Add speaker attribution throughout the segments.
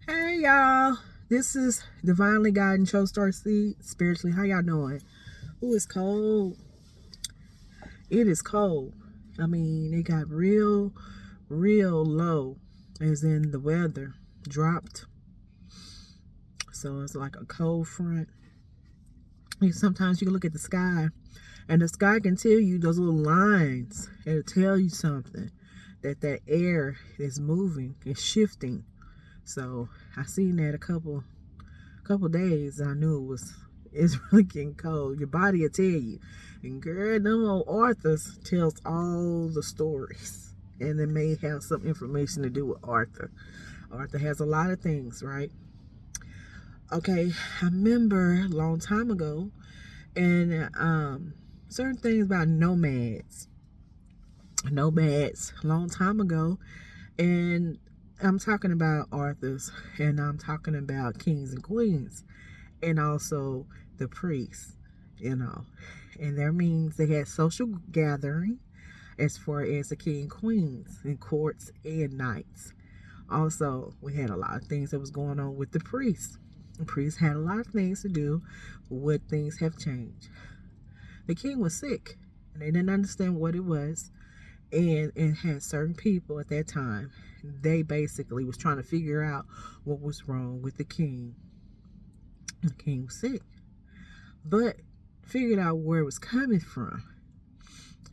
Speaker 1: Hey y'all, this is Divinely Guided Cho Star Seed Spiritually. How y'all doing? Ooh, it's cold. It is cold. I mean, it got real low, as in the weather dropped. So it's like a cold front. And sometimes you can look at the sky, and the sky can tell you those little lines. It'll tell you something that air is moving, it's shifting. So I seen that a couple days. I knew it's really getting cold. Your body will tell you. And girl, them old authors tells all the stories. And it may have some information to do with Arthur. Arthur has a lot of things, right? Okay, I remember a long time ago, and certain things about nomads. Nomads, a long time ago. And I'm talking about Arthur's, and I'm talking about kings and queens, and also the priests, and that means they had social gathering as far as the king and queens and courts and knights. Also, we had a lot of things that was going on with the priests. The priests had a lot of things to do with what things have changed. The king was sick, and they didn't understand what it was, and it had certain people at that time. They basically was trying to figure out what was wrong with the king. The king was sick, but figured out where it was coming from.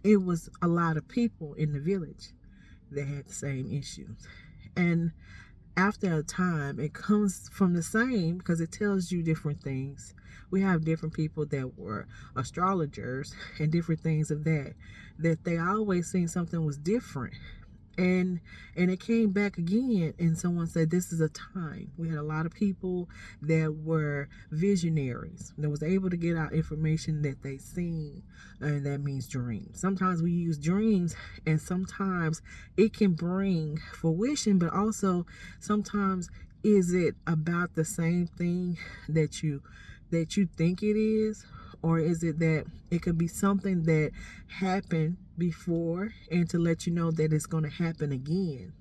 Speaker 1: It was a lot of people in the village that had the same issues. And after a time, it comes from the same because it tells you different things. We have different people that were astrologers and different things of that they always seen something was different. And it came back again, and someone said this is a time. We had a lot of people that were visionaries that was able to get out information that they seen, and that means dreams. Sometimes we use dreams, and sometimes it can bring fruition, but also sometimes is it about the same thing that you think it is, or is it that it could be something that happened before and to let you know that it's going to happen again?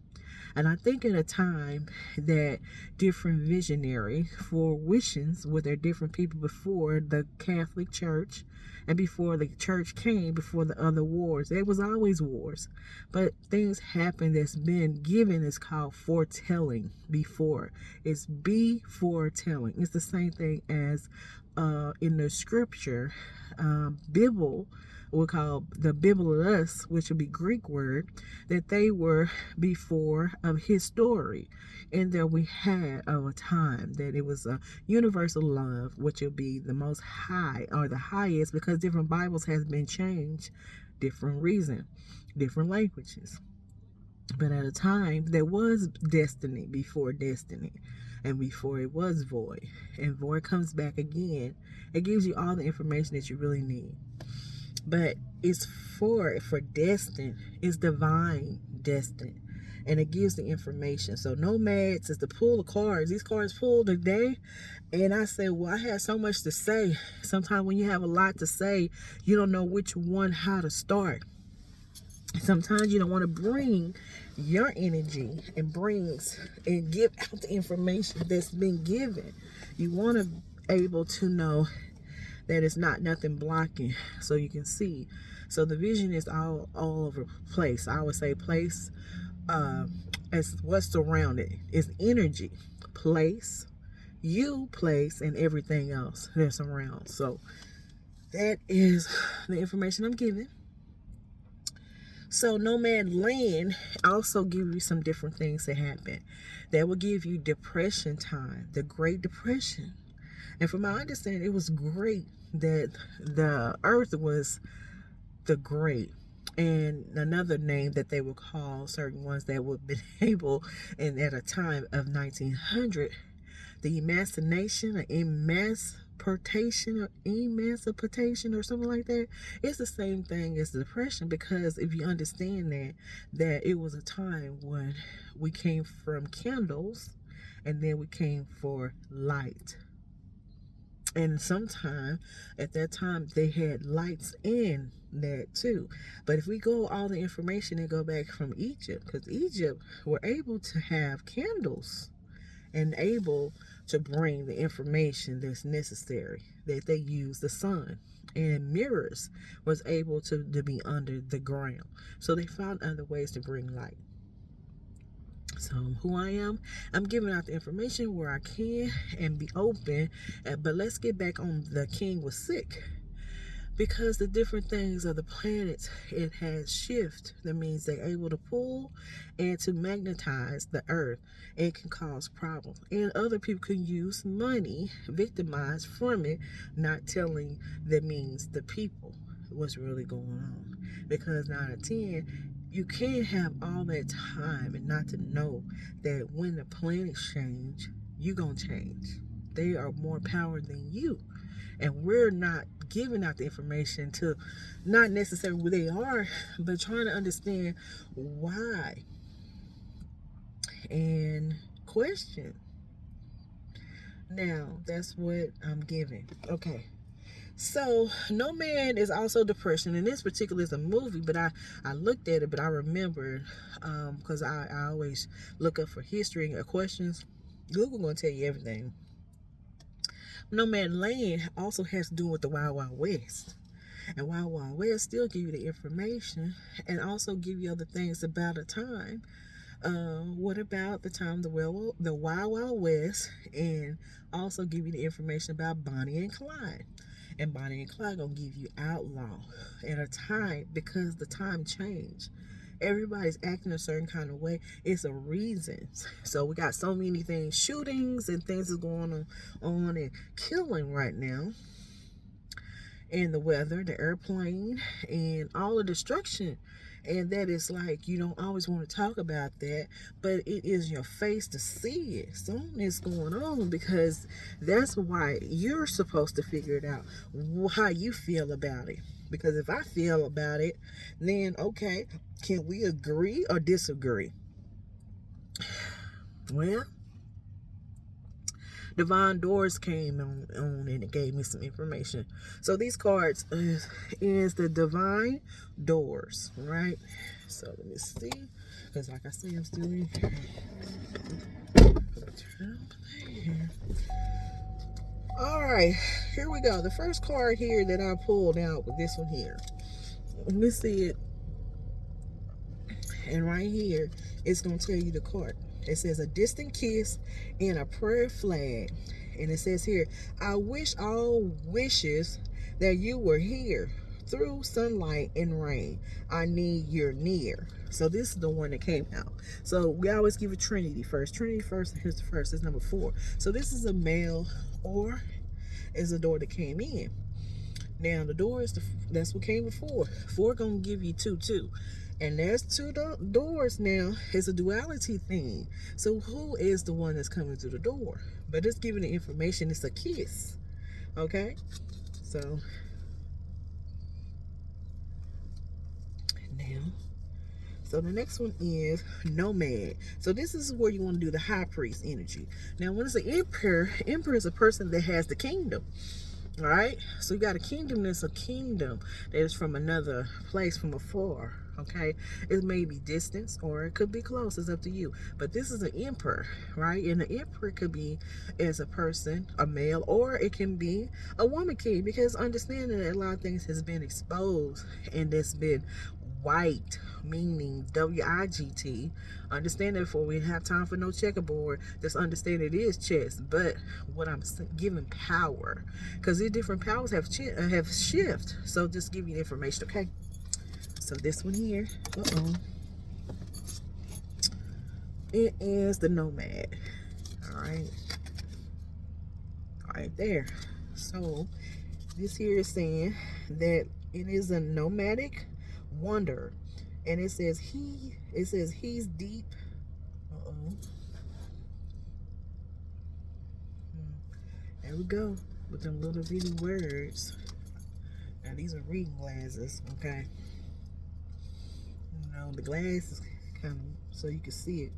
Speaker 1: And I think at a time that different visionary fruitions with their different people before the Catholic Church and before the church came, before the other wars, there was always wars, but things happen that's been given is called foretelling before. It's be foretelling. It's the same thing as in the scripture, Bible, we call the Biblos, which would be Greek word, that they were before of his story. And there we had of a time that it was a universal love, which would be the most high or the highest, because different Bibles has been changed, different reason, different languages. But at a time, there was destiny before destiny, and before it was void. And void comes back again. It gives you all the information that you really need. But it's for destined. It's divine destined. And it gives the information. So nomads is to pull the cards. These cards pulled today. And I say, well, I had so much to say. Sometimes when you have a lot to say, you don't know which one, how to start. Sometimes you don't want to bring your energy and give out the information that's been given. You want to able to know that it's not nothing blocking, so you can see. So the vision is all over the place. I would say place as what's surrounded is energy, place, place, and everything else that's around. So that is the information I'm giving. So Nomad Land also give you some different things that happen. That will give you depression time, the Great Depression. And from my understanding, it was great that the earth was the great. And another name that they would call certain ones that would be able, and at a time of 1900, the emancipation or something like that. It's the same thing as the depression, because if you understand that it was a time when we came from candles and then we came for light. And sometime at that time they had lights in that too. But if we go all the information and go back from Egypt, because Egypt were able to have candles and able to bring the information that's necessary, that they use the sun. And mirrors was able to be under the ground. So they found other ways to bring light. So who I am, I'm giving out the information where I can and be open. But let's get back on the king was sick. Because the different things of the planets, it has shift. That means they're able to pull and to magnetize the earth. It can cause problems. And other people can use money, victimized from it, not telling, that means the people, what's really going on. Because 9 out of 10, you can't have all that time and not to know that when the planets change, you're going to change. They are more power than you. And we're not giving out the information to not necessarily who they are, but trying to understand why and question. Now, that's what I'm giving. Okay. So, Nomad is also depression. And this particular is a movie, but I looked at it, but I remembered, because I always look up for history and questions. Google going to tell you everything. Nomad Land also has to do with the Wild Wild West. And Wild Wild West still give you the information and also give you other things about a time. What about the time the Wild Wild West, and also give you the information about Bonnie and Clyde. And Bonnie and Clyde gonna give you outlaw at a time, because the time changed. Everybody's acting a certain kind of way. It's a reason. So we got so many things, shootings and things is going on and killing right now. And the weather, the airplane, and all the destruction. And that is like, you don't always want to talk about that, but it is your face to see it. Something is going on, because that's why you're supposed to figure it out, how you feel about it. Because if I feel about it, then okay, can we agree or disagree? Well, Divine Doors came on and it gave me some information. So these cards is the Divine Doors, right? So let me see, because like I say, I'm still in here. All right, here we go. The first card here that I pulled out with this one here. Let me see it. And right here, it's going to tell you the card. It says a distant kiss and a prayer flag. And it says here, I wish all wishes that you were here through sunlight and rain. I need your near. So this is the one that came out. So we always give a Trinity first. Trinity first, here's the first. It's number 4. So this is a male, or is a door that came in. Now the door is that's what came before. 4 gonna give you 2, 2. And there's 2 doors now. It's a duality thing. So who is the one that's coming through the door? But it's giving the information. It's a kiss. Okay? So now, so the next one is Nomad. So this is where you want to do the high priest energy. Now when it's an emperor is a person that has the kingdom. All right, so you got a kingdom that's a kingdom that is from another place, from afar. Okay, it may be distance or it could be close, it's up to you. But this is an emperor, right? And the emperor could be as a person, a male, or it can be a woman king, because understanding that a lot of things has been exposed and it's been white, meaning WIGT. Understand that before we have time for no checkerboard, just understand it is chess. But what I'm giving power, because these different powers have shift. So just give you the information, okay? So this one here, it is the Nomad. All right there. So this here is saying that it is a nomadic wonder, and it says he's deep. There we go with them little bitty words. Now these are reading glasses, okay? You know, the glasses kind of so you can see it.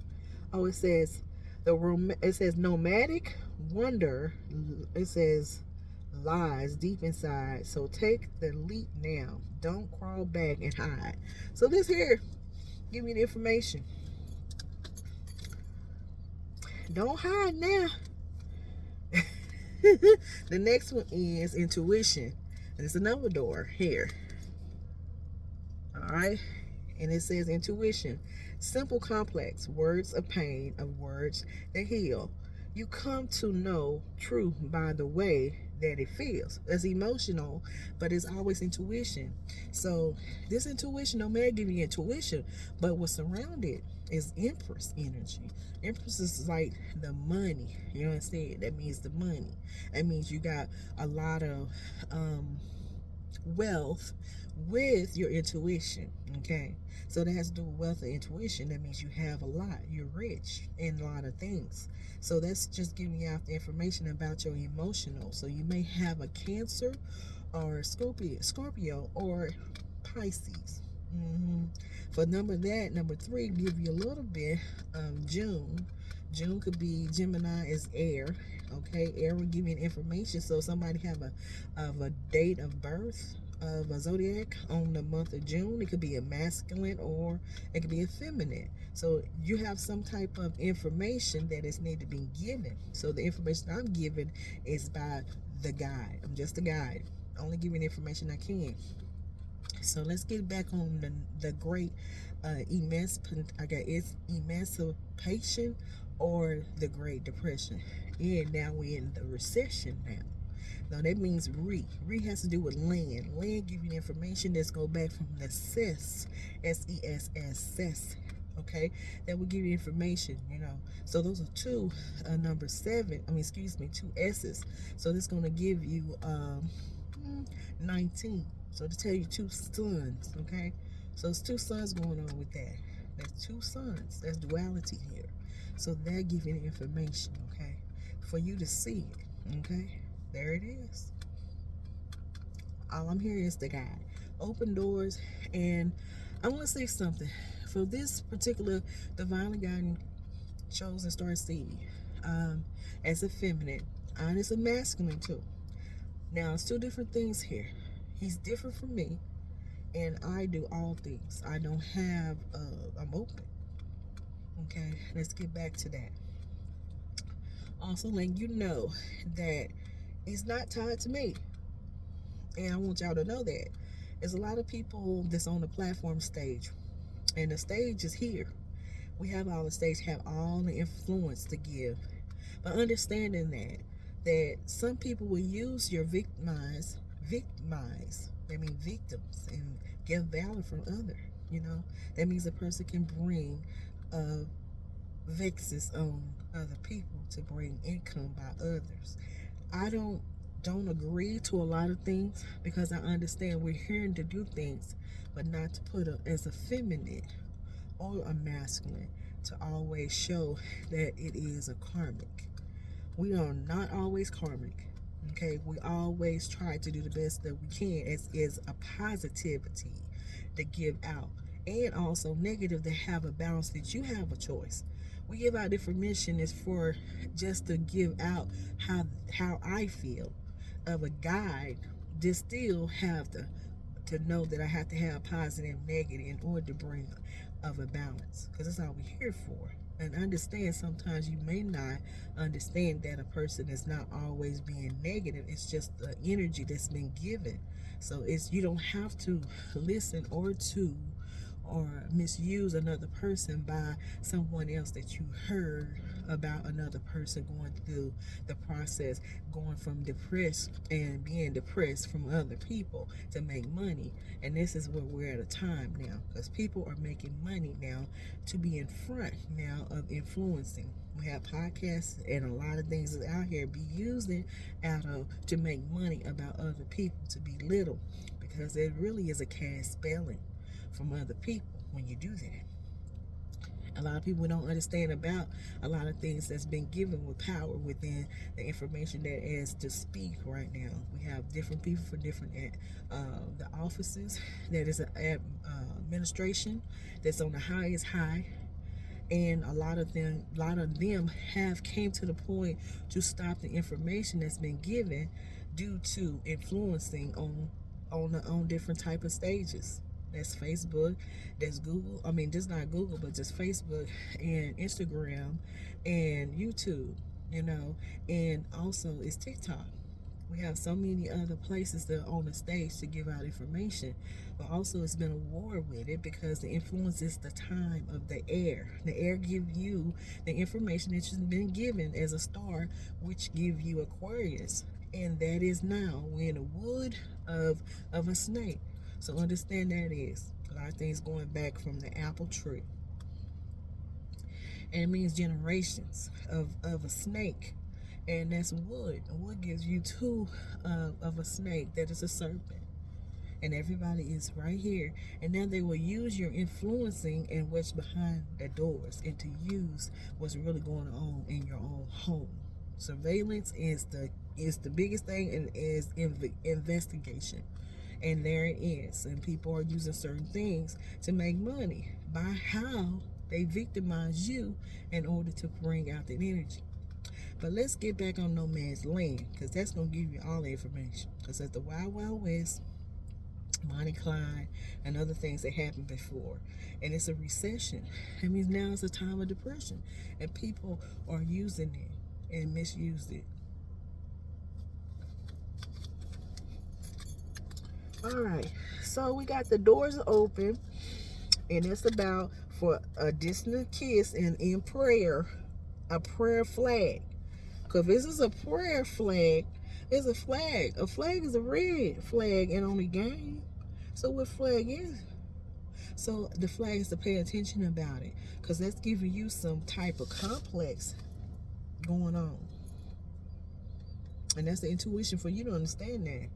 Speaker 1: Oh, it says nomadic wonder. It says lies deep inside, so take the leap now. Don't crawl back and hide. So this here give me the information. don't hide now. The next one is intuition. And it's another door here. All right. And it says intuition. Simple, complex words of pain, of words that heal. You come to know truth by the way that it feels. It's emotional, but it's always intuition. So this intuition, no man give you intuition, but what's around it is Empress energy. Empress is like the money. You understand? That means the money. That means you got a lot of wealth with your intuition. Okay, so that has to do with wealth and intuition. That means you have a lot, you're rich in a lot of things. So that's just giving you out the information about your emotional. So you may have a Cancer or Scorpio or Pisces. For number 3, give you a little bit. June could be Gemini is air. Okay, air will give you information. So somebody have a date of birth of a zodiac on the month of June. It could be a masculine or it could be a feminine. So you have some type of information that is need to be given. So the information I'm giving is by the guide. I'm just a guide, only giving information I can. So let's get back on the great emancipation or the Great Depression. And now we're in the recession now. Now that means re has to do with land. Land give you information that's go back from the cess, S-E-S-S, cess. Okay, that will give you information, you know. So those are two, number 7. Two S's. So this going to give you 19. So to tell you 2 sons, okay. So it's 2 sons going on with that. That's 2 sons. That's duality here. So that gives you the information, okay, for you to see it, okay. There it is. All I'm here is the guide. Open doors. And I want to say something. For this particular divinely guided chosen star seed, as a feminine, and it's a masculine too. Now, it's 2 different things here. He's different from me, and I do all things. I don't have, I'm open. Okay, let's get back to that. Also, letting you know that he's not tied to me. And I want y'all to know that. There's a lot of people that's on the platform stage. And the stage is here. We have all the stage, have all the influence to give. But understanding that some people will use your victimize, that means victims, and give valor from other, you know. That means a person can bring vexes on other people to bring income by others. I don't agree to a lot of things because I understand we're here to do things, but not to put as a feminine or a masculine to always show that it is a karmic. We are not always karmic. Okay, we always try to do the best that we can as is a positivity to give out, and also negative to have a balance that you have a choice. We give out information is for just to give out how I feel of a guide. To still have to know that I have to have positive, negative in order to bring of a balance, because that's all we're here for. And understand sometimes you may not understand that a person is not always being negative. It's just the energy that's been given. So you don't have to listen or misuse another person by someone else that you heard about another person going through the process, going from depressed and being depressed from other people to make money. And this is where we're at a time now, because people are making money now to be in front now of influencing. We have podcasts and a lot of things that's out here be using to make money about other people, to belittle, because it really is a cast spelling from other people when you do that. A lot of people don't understand about a lot of things that's been given with power within the information that is to speak right now. We have different people for different the offices that is an administration that's on the highest high, and a lot of them have came to the point to stop the information that's been given due to influencing on different type of stages. That's Facebook, that's Google. I mean, just not Google, but just Facebook and Instagram and YouTube, you know, and also it's TikTok. We have so many other places that are on the stage to give out information, but also it's been a war with it because the influence is the time of the air. The air give you the information that you've been given as a star, which give you Aquarius, and that is now we're in the wood of a snake. So understand that is a lot of things going back from the apple tree, and it means generations of a snake, and that's wood. Wood gives you two of a snake that is a serpent, and everybody is right here. And now they will use your influencing and what's behind the doors, and to use what's really going on in your own home. Surveillance is the biggest thing, and is investigation. And there it is. And people are using certain things to make money by how they victimize you in order to bring out the energy. But let's get back on Nomad Land, because that's going to give you all the information. Because at the Wild Wild West, Bonnie Clyde, and other things that happened before. And it's a recession. That means now it's a time of depression. And people are using it and misused it. Alright, so we got the doors open, and it's about for a distant kiss and in prayer, a prayer flag. Because this is a prayer flag, it's a flag. A flag is a red flag and only game. So what flag is? So the flag is to pay attention about it, because that's giving you some type of complex going on. And that's the intuition for you to understand that.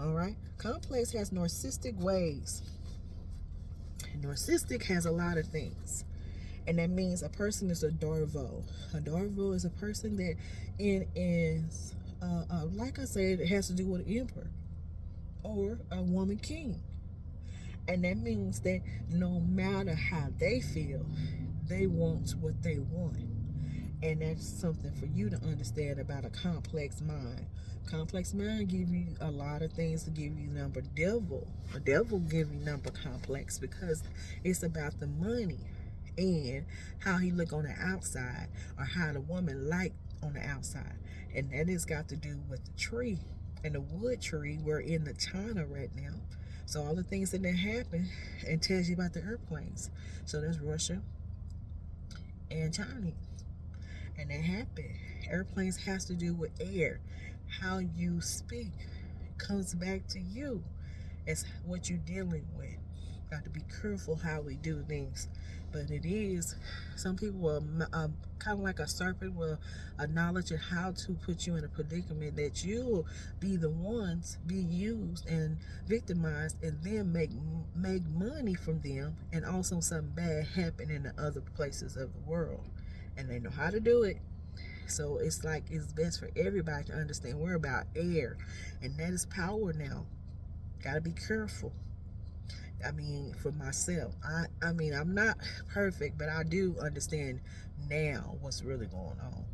Speaker 1: All right, complex has narcissistic ways. And narcissistic has a lot of things, and that means a person is a Darvo. A Darvo is a person that is, like I said, it has to do with an emperor or a woman king, and that means that no matter how they feel, they want what they want. And that's something for you to understand about a complex mind. Complex mind give you a lot of things to give you number devil. A devil give you number complex because it's about the money and how he look on the outside, or how the woman like on the outside. And that has got to do with the tree. And the wood tree, we're in the China right now. So all the things that happen, and tells you about the airplanes. So there's Russia and China. And that happened. Airplanes has to do with air. How you speak comes back to you. It's what you're dealing with. Got to be careful how we do things. But it is, some people will kind of like a serpent, will acknowledge how to put you in a predicament that you'll be the ones be used and victimized, and then make money from them, and also something bad happen in the other places of the world. And they know how to do it. So it's like it's best for everybody to understand we're about air, and that is power now. Gotta be careful. I mean, for myself, I mean, I'm not perfect, but I do understand now what's really going on.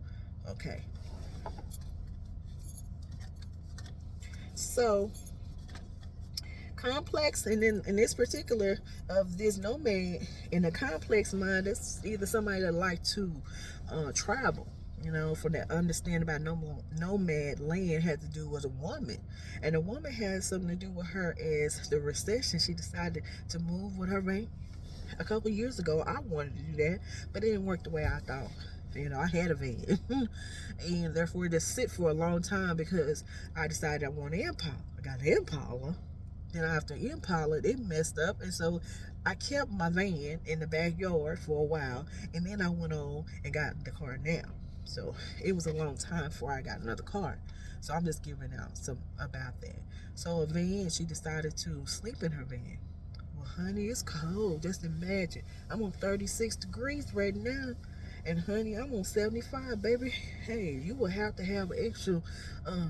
Speaker 1: Okay. So complex, and then in this particular of this nomad, in a complex mind, it's either somebody that like to travel, you know, for that understand about nomad land had to do with a woman, and a woman has something to do with her as the recession. She decided to move with her van. A couple years ago, I wanted to do that, but it didn't work the way I thought. You know, I had a van, and therefore it just sit for a long time because I decided I want an Impala. I got an Impala. Then after Impala, it messed up, and so I kept my van in the backyard for a while, and then I went on and got the car now. So it was a long time before I got another car. So I'm just giving out some about that. So a van, she decided to sleep in her van. Well, honey, it's cold. Just imagine. I'm on 36 degrees right now. And honey, I'm on 75, baby. Hey, you will have to have extra,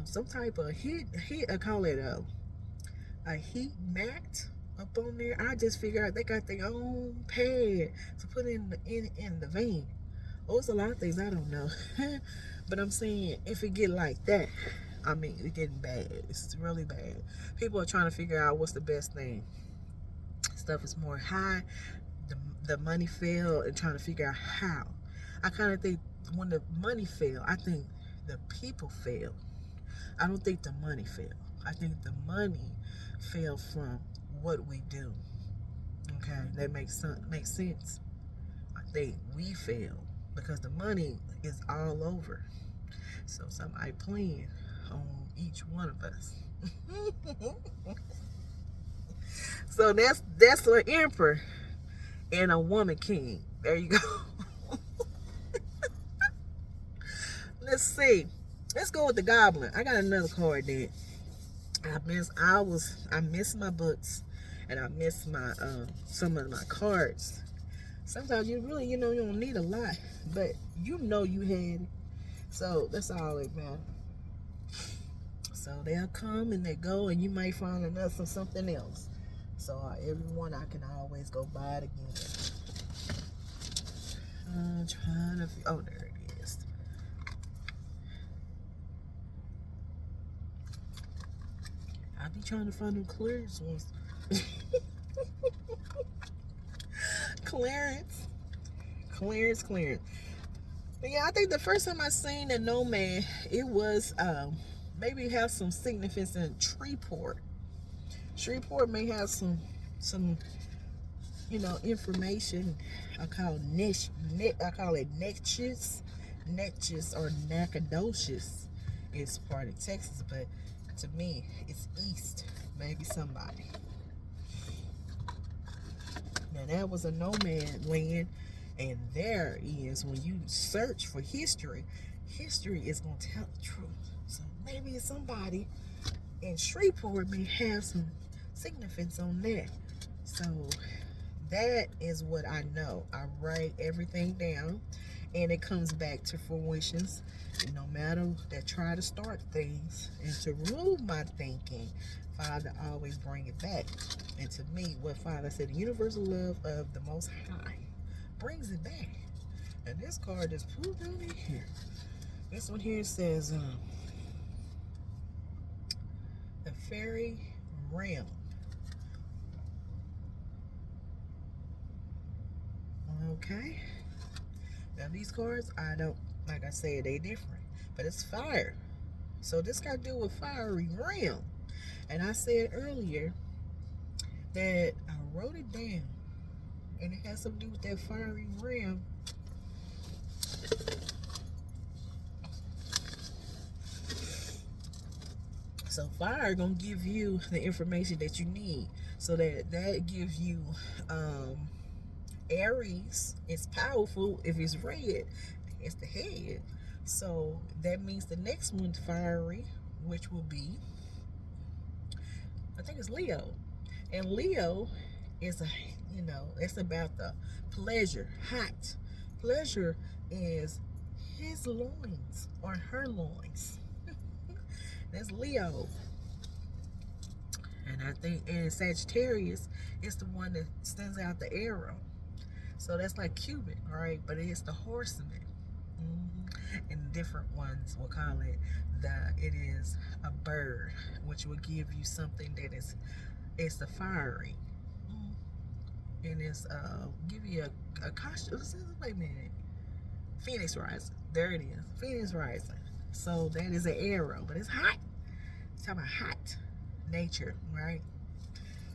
Speaker 1: some type of heat. I call it a heat mat up on there. I just figured out they got their own pad to put in the van. Oh, it's a lot of things I don't know. But I'm saying, if it get like that, I mean, it's getting bad. It's really bad. People are trying to figure out what's the best thing. Stuff is more high. The money fell and trying to figure out how. I kind of think when the money fell, I think the people fell. I don't think the money fell. I think the money fell from what we do. Okay, that makes sense. I think we fail because the money is all over. So somebody playing on each one of us. So that's an emperor and a woman king. There you go. Let's see. Let's go with the goblin. I got another card that I missed my books and I missed my some of my cards. Sometimes you really, you don't need a lot, but you had it. So that's all that matters. So they'll come and they go, and you might find another something else. So everyone, I can always go buy it again. I'm trying to. Oh, there it is. I be trying to find them clearance ones. Clearance. But yeah, I think the first time I seen a Nomad, it was maybe have some significance in Shreveport. Shreveport may have some information. I call it Natchez or Nacogdoches. It's part of Texas, but to me, it's east. Maybe somebody. Now that was a Nomad Land, and there is, when you search for history is going to tell the truth. So maybe it's somebody in Shreveport may have some significance on that. So that is what I know. I write everything down, and it comes back to fruitions. No matter that try to start things and to rule my thinking, Father always bring it back. And to me, what Father said, the universal love of the Most High brings it back. And this card just pulled down in here. This one here says, the fairy realm. Okay. Now these cards, like I said, they different. But it's fire. So this got to do with fiery realm. And I said earlier that I wrote it down. And it has something to do with that fiery realm. So fire gonna give you the information that you need. So that gives you Aries. It's powerful if it's red. It's the head. So that means the next one's fiery, which will be, I think it's Leo. And Leo is it's about the pleasure, hot. Pleasure is his loins or her loins. That's Leo. And I think in Sagittarius, it's the one that sends out the arrow. So that's like Cupid, right? But it's the horseman. And different ones will call it it is a bird, which will give you something that it's the fiery. And it's give you a costume. Wait a minute. Phoenix rising. There it is. Phoenix rising. So that is an arrow, but it's hot. It's talking about hot nature, right?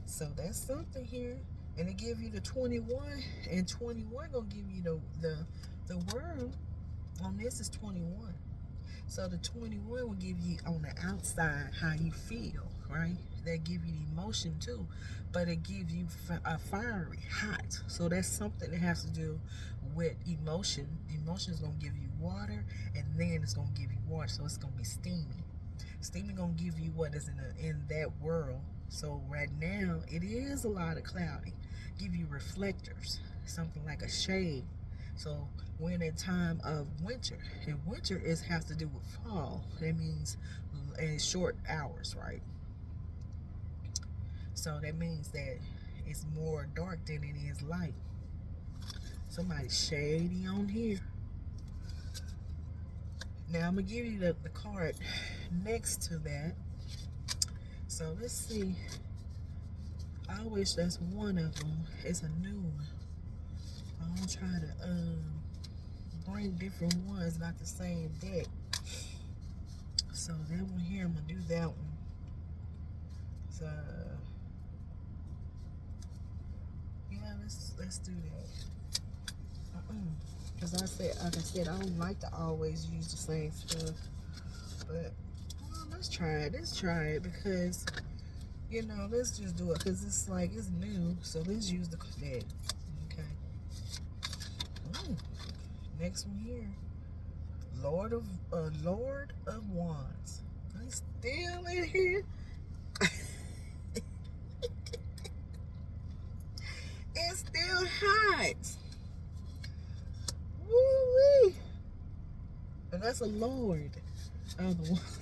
Speaker 1: So that's something here. And it give you the 21, and 21 gonna give you the word on this is 21. So the 21 will give you on the outside how you feel, right? That give you emotion too, but it gives you a fiery, hot. So that's something that has to do with emotion. Emotion is gonna give you water, and then it's gonna give you water. So it's gonna be steamy. Steamy gonna give you what is in that world. So right now it is a lot of cloudy. Give you reflectors, something like a shade. So we're in a time of winter, and winter has to do with fall. That means in short hours, right? So that means that it's more dark than it is light. Somebody's shady on here. Now I'm gonna give you the card next to that. So let's see. I wish that's one of them. It's a new one. I'll try to bring different ones, not the same deck. So that one here, I'm gonna do that one. So yeah, let's do that. Cause like I said, I don't like to always use the same stuff. But let's try it. Let's try it because let's just do it because it's like it's new. So let's use the deck. Okay. Next one here. Lord of Wands. He's still in here. It's still hot. Woo-wee. And that's a Lord of the Wands.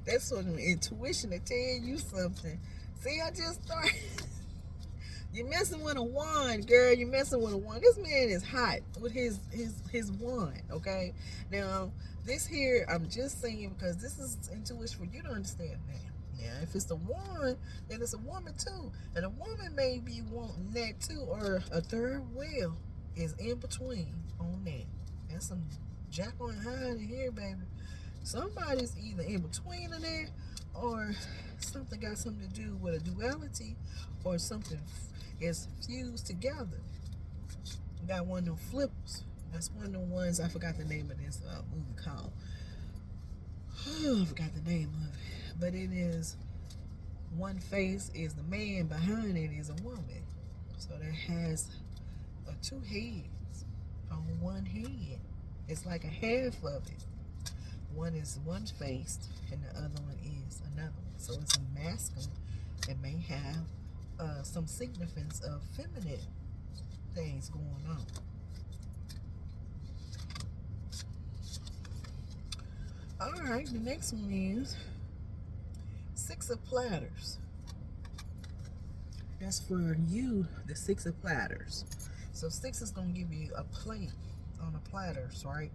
Speaker 1: That's sort of intuition to tell you something. See, I just started. You're messing with a wand, girl. You're messing with a wand. This man is hot with his wand, okay? Now, this here, I'm just saying because this is intuition for you to understand that. Now, if it's a wand, then it's a woman too. And a woman may be wanting that too, or a third wheel is in between on that. That's some Jekyll and Hyde in here, baby. Somebody's either in between of that, or something got something to do with a duality, or something is fused together. You got one of them flippers. That's one of the ones, I forgot the name of this movie called. I forgot the name of it. But it is, one face is the man, behind it is a woman. So that has two heads on one head. It's like a half of it. One is one face and the other one is another one. So it's a masculine. It may have some significance of feminine things going on. Alright, the next one is Six of Platters. That's for you, the Six of Platters. So 6 is going to give you a plate on the platters, right?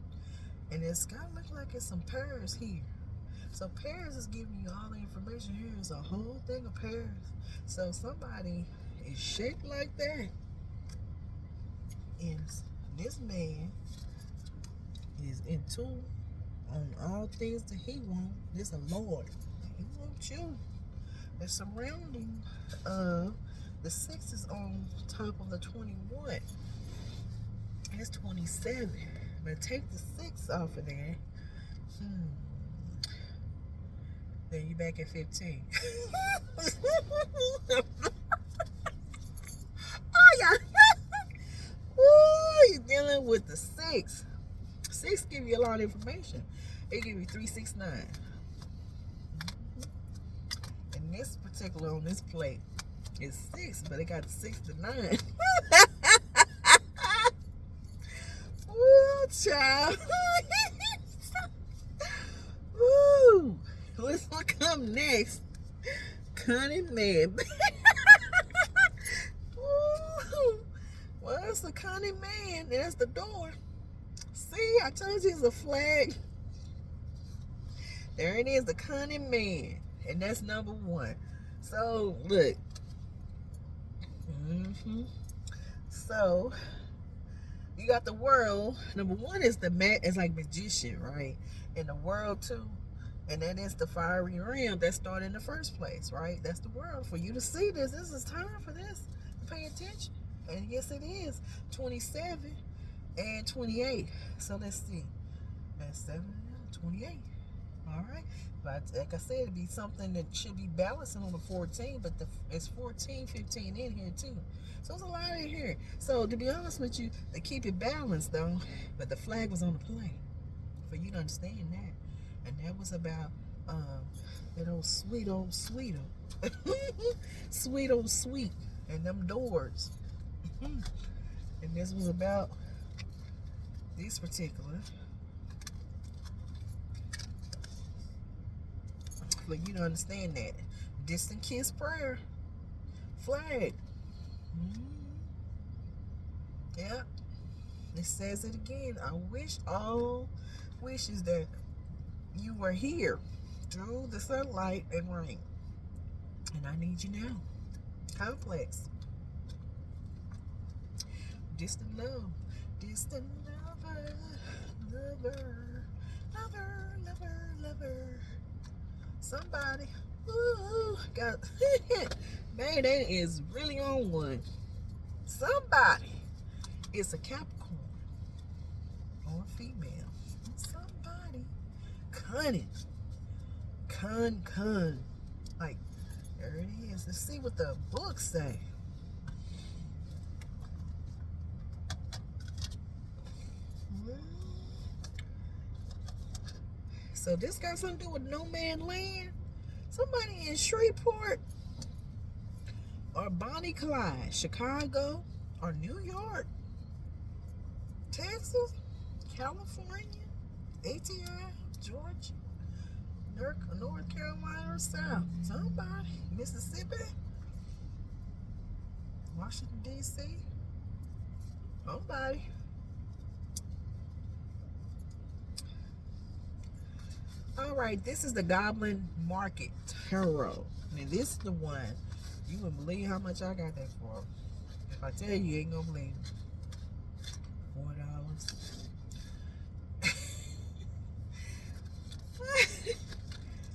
Speaker 1: And it's got to look like it's some pears here. So pears is giving you all the information here. It's a whole thing of pears. So somebody is shaped like that. And this man is in tune on all things that he wants. This a Lord. He wants you. The surrounding the 6 is on top of the 21. It's 27. But take the 6 off of there. Then you back at 15. Oh yeah. Ooh, you're dealing with the 6. 6 give you a lot of information. It give you 3, 6, 9. And this particular on this plate is 6, but it got 6 to 9. Ooh, child. Ooh. What's gonna come next? Cunny man. Ooh. Well, that's the cunny man. There's the door. See, I told you it's a flag. There it is, the cunning man. And that's number 1. So, look. So, you got the world. Number 1 is it's like magician, right? And the world too. And that is the fiery realm that started in the first place, right? That's the world. For you to see this, this is time for this. Pay attention. And yes, it is. 27 and 28. So let's see. That's 7, 28. All right. But like I said, it'd be something that should be balancing on the 14, but it's 14, 15 in here too. So there's a lot in here. So to be honest with you, they keep it balanced though, but the flag was on the plate for you to understand that. And that was about that old sweet, sweet and them doors. And this was about this particular. For you to understand that. Distant kiss prayer. Flag. Yep. It says it again. I wish all wishes that you were here through the sunlight and rain. And I need you now. Complex. Distant love. Distant lover. Lover. Lover. Lover. Lover. Somebody. Ooh. Got. Man, that is really on one. Somebody. It's a Capricorn. Or female. Somebody. Cunning. Cun. Like, there it is. Let's see what the books say. So this got something to do with Nomad Land. Somebody in Shreveport or Bonnie Clyde, Chicago or New York, Texas, California, ATI, Georgia, North Carolina or South. Somebody, Mississippi, Washington, D.C. Somebody. All right, this is the Goblin Market Tarot. And this is the one. You wouldn't believe how much I got that for. If I tell you, you ain't gonna believe me. $4.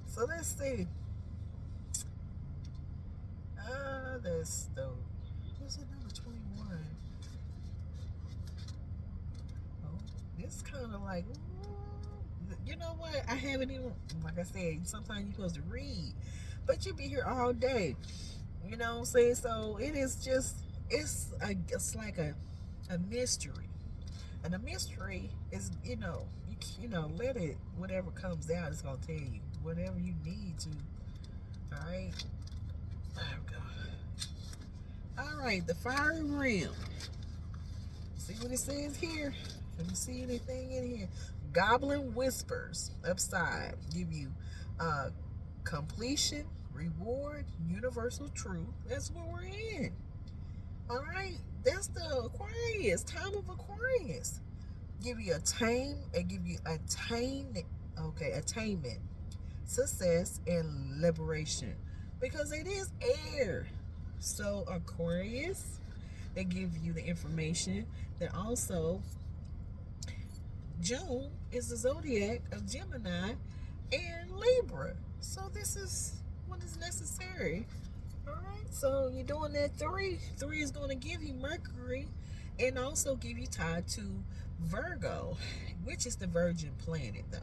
Speaker 1: So let's see. That's the, what's it, number 21? Oh, this kind of like, you know what? I haven't even, like I said, sometimes you're supposed to read, but you be here all day. You know what I'm saying? So it is just, it's like a mystery. And a mystery is, you know, let it, whatever comes out, it's going to tell you. Whatever you need to. All right? There we go. All right, the fiery realm. See what it says here? Let me see anything in here. Goblin whispers upside give you completion, reward, universal truth. That's what we're in. All right, that's the Aquarius, time of Aquarius. Give you attainment, success, and liberation, because it is air. So Aquarius, they give you the information that also June is the zodiac of Gemini and Libra. So this is what is necessary. All right, so you're doing that 3. 3 is going to give you Mercury and also give you tied to Virgo, which is the Virgin planet, though.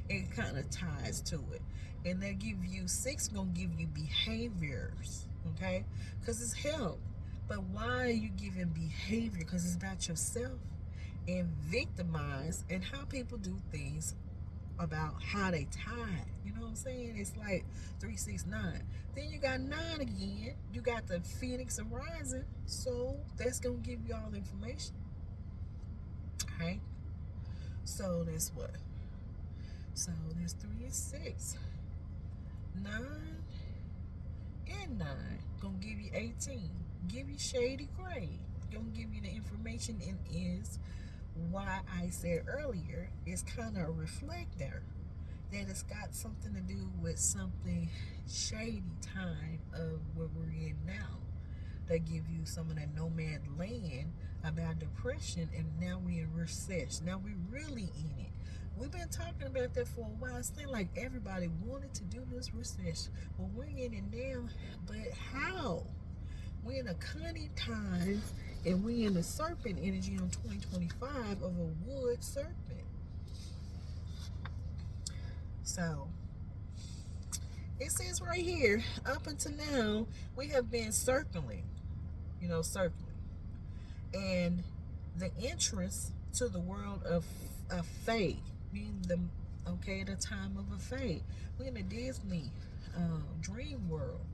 Speaker 1: It kind of ties to it. And they give you 6, going to give you behaviors, okay? Because it's help. But why are you giving behavior? Because it's about yourself and victimize and how people do things about how they tie. You know what I'm saying? It's like 3, 6, 9. Then you got 9 again. You got the Phoenix arising. So that's going to give you all the information. All right? So that's what? So there's 3 and 6. 9 and 9. Gonna give you 18. Give you shady gray. Gonna give you the information, and is why I said earlier, it's kind of a reflector that it's got something to do with something shady time of where we're in now. They give you some of that Nomad Land about depression, and now we're in recession. Now we're really in it. We've been talking about that for a while. It seems like everybody wanted to do this recession. Well, we're in it now, but how? We're in a cunny time, and we're in the serpent energy on 2025 of a wood serpent. So, it says right here, up until now, we have been circling. And the entrance to the world of faith, meaning the time of a faith. We're in a Disney dream world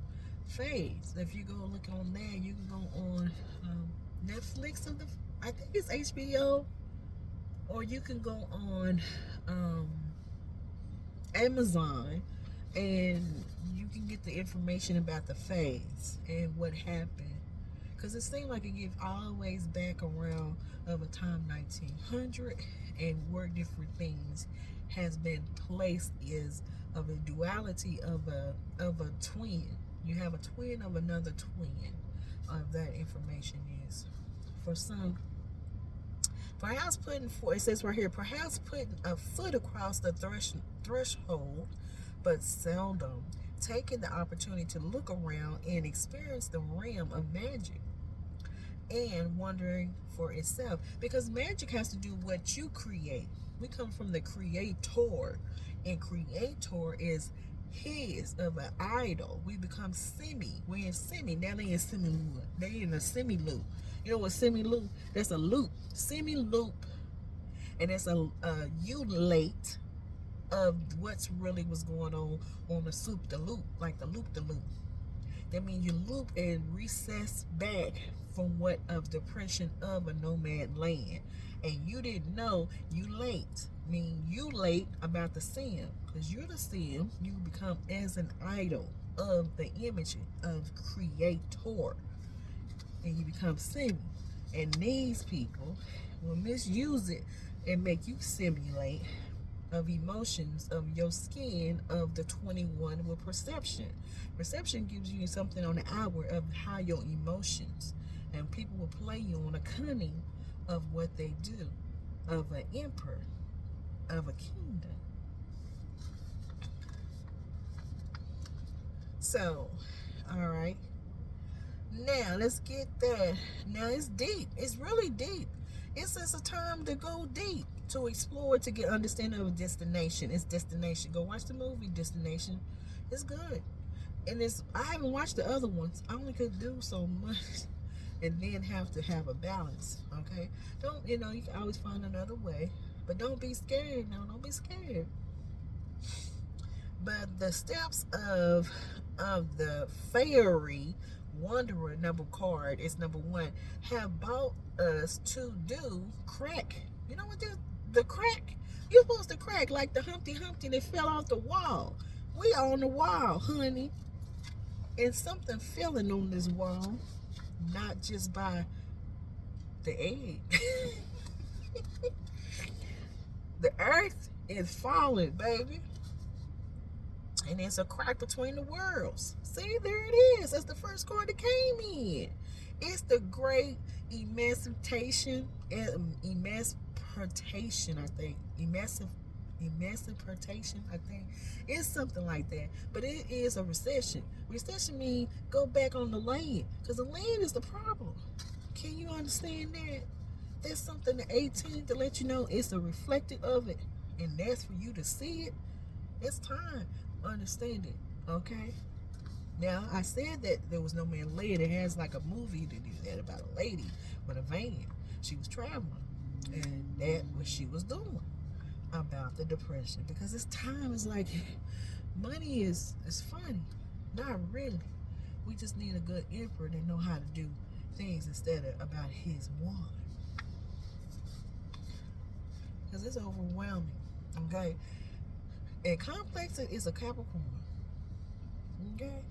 Speaker 1: phase. If you go look on there, you can go on Netflix, I think it's HBO, or you can go on Amazon, and you can get the information about the phase and what happened. Because it seemed like it gives always back around of a time 1900, and where different things has been placed is of a duality of a twin. You have a twin of another twin of that information is. For some, perhaps it says right here, perhaps putting a foot across the threshold, but seldom taking the opportunity to look around and experience the realm of magic and wondering for itself. Because magic has to do what you create. We come from the creator, and creator is his of an idol. We become we're in semi. Now they in a semi loop. You know what semi loop? That's a loop. Semi loop, and that's a ulate of what's really was going on the soup the loop, like the loop the loop. That means you loop and recess back from what of depression of a nomad land. And you didn't know you late. You late about the sim. Because you're the sim, you become as an idol of the image of creator. And you become semi. And these people will misuse it and make you simulate of emotions of your skin of the 21 with perception. Perception gives you something on the hour of how your emotions, and people will play you on a cunning of what they do, of an emperor, of a kingdom. So, all right. Now let's get that. Now it's deep. It's really deep. It's just a time to go deep, to explore, to get understanding of destination. It's destination. Go watch the movie Destination. It's good. And I haven't watched the other ones. I only could do so much and then have to have a balance. Okay? You can always find another way. But don't be scared now. Don't be scared. But the steps of the fairy wanderer card is number 1. Have brought us to do crack. You know what the crack? You're supposed to crack like the Humpty that fell off the wall. We on the wall, honey. And something filling on this wall, not just by the egg. The earth is falling, baby. And there's a crack between the worlds. See, there it is. That's the first card that came in. It's the great emancipation, I think. Emancipation, I think. It's something like that. But it is a recession. Recession means go back on the land. Because the land is the problem. Can you understand that? There's something the 18th to let you know it's a reflective of it. And that's for you to see it. It's time. Understand it. Okay? Now, I said that there was Nomad Land. It has like a movie to do that about a lady with a van. She was traveling. And that what she was doing about the depression. Because this time is like, money is funny. Not really. We just need a good emperor that know how to do things instead of about his wand. Because it's overwhelming. Okay? And complex is a Capricorn. Okay?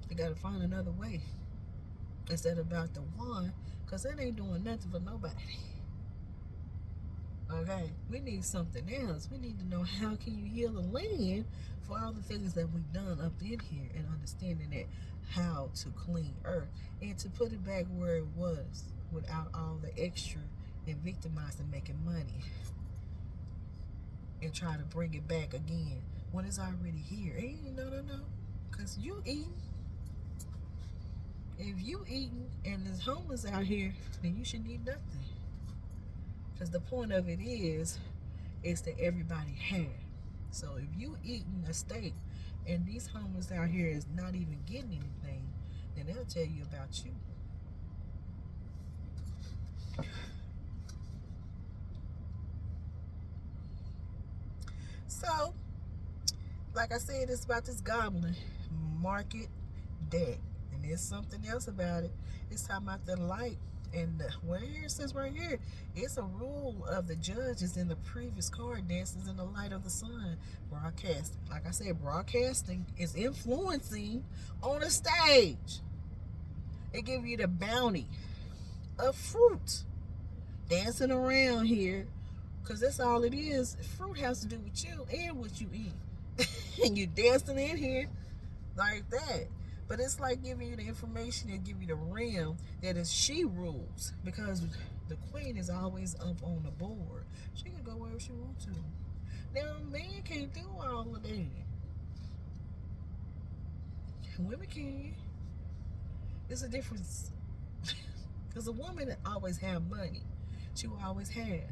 Speaker 1: You gotta find another way. Instead of about the wand. Because that ain't doing nothing for nobody. Okay? We need something else. We need to know how can you heal the land for all the things that we've done up in here, and understanding that how to clean earth and to put it back where it was without all the extra and victimizing, making money, and try to bring it back again when it's already here. No. Because you eating. If you eating and there's homeless out here, then you should need nothing. Because the point of it is that everybody has. So if you eating a steak and these homeless out here is not even getting anything, then they'll tell you about you. So, like I said, it's about this goblin market deck. And there's something else about it. It's talking about the light. And where it says right here, it's a rule of the judges in the previous card, dances in the light of the sun, broadcasting. Like I said, broadcasting is influencing on a stage. It gives you the bounty of fruit dancing around here, because that's all it is. Fruit has to do with you and what you eat. And you dancing in here like that. But it's like giving you the information and give you the realm that is she rules, because the queen is always up on the board. She can go wherever she wants to. Now, man can't do all of that. Women can. It's a difference. Because a woman always have money. She will always have.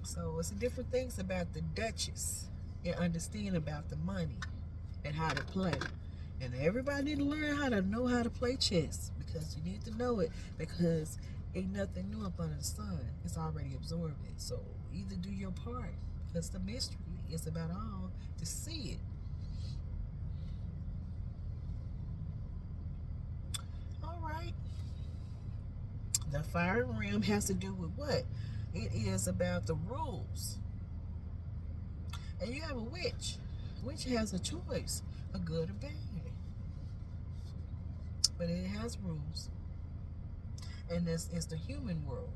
Speaker 1: So it's a different things about the Duchess and understand about the money and how to play. And everybody need to learn how to play chess, because you need to know it, because ain't nothing new up under the sun. It's already absorbed it. So either do your part, because the mystery is about all to see it. All right. The fire realm has to do with what? It is about the rules. And you have a witch. Witch has a choice, a good or bad. But it has rules. And this is the human world,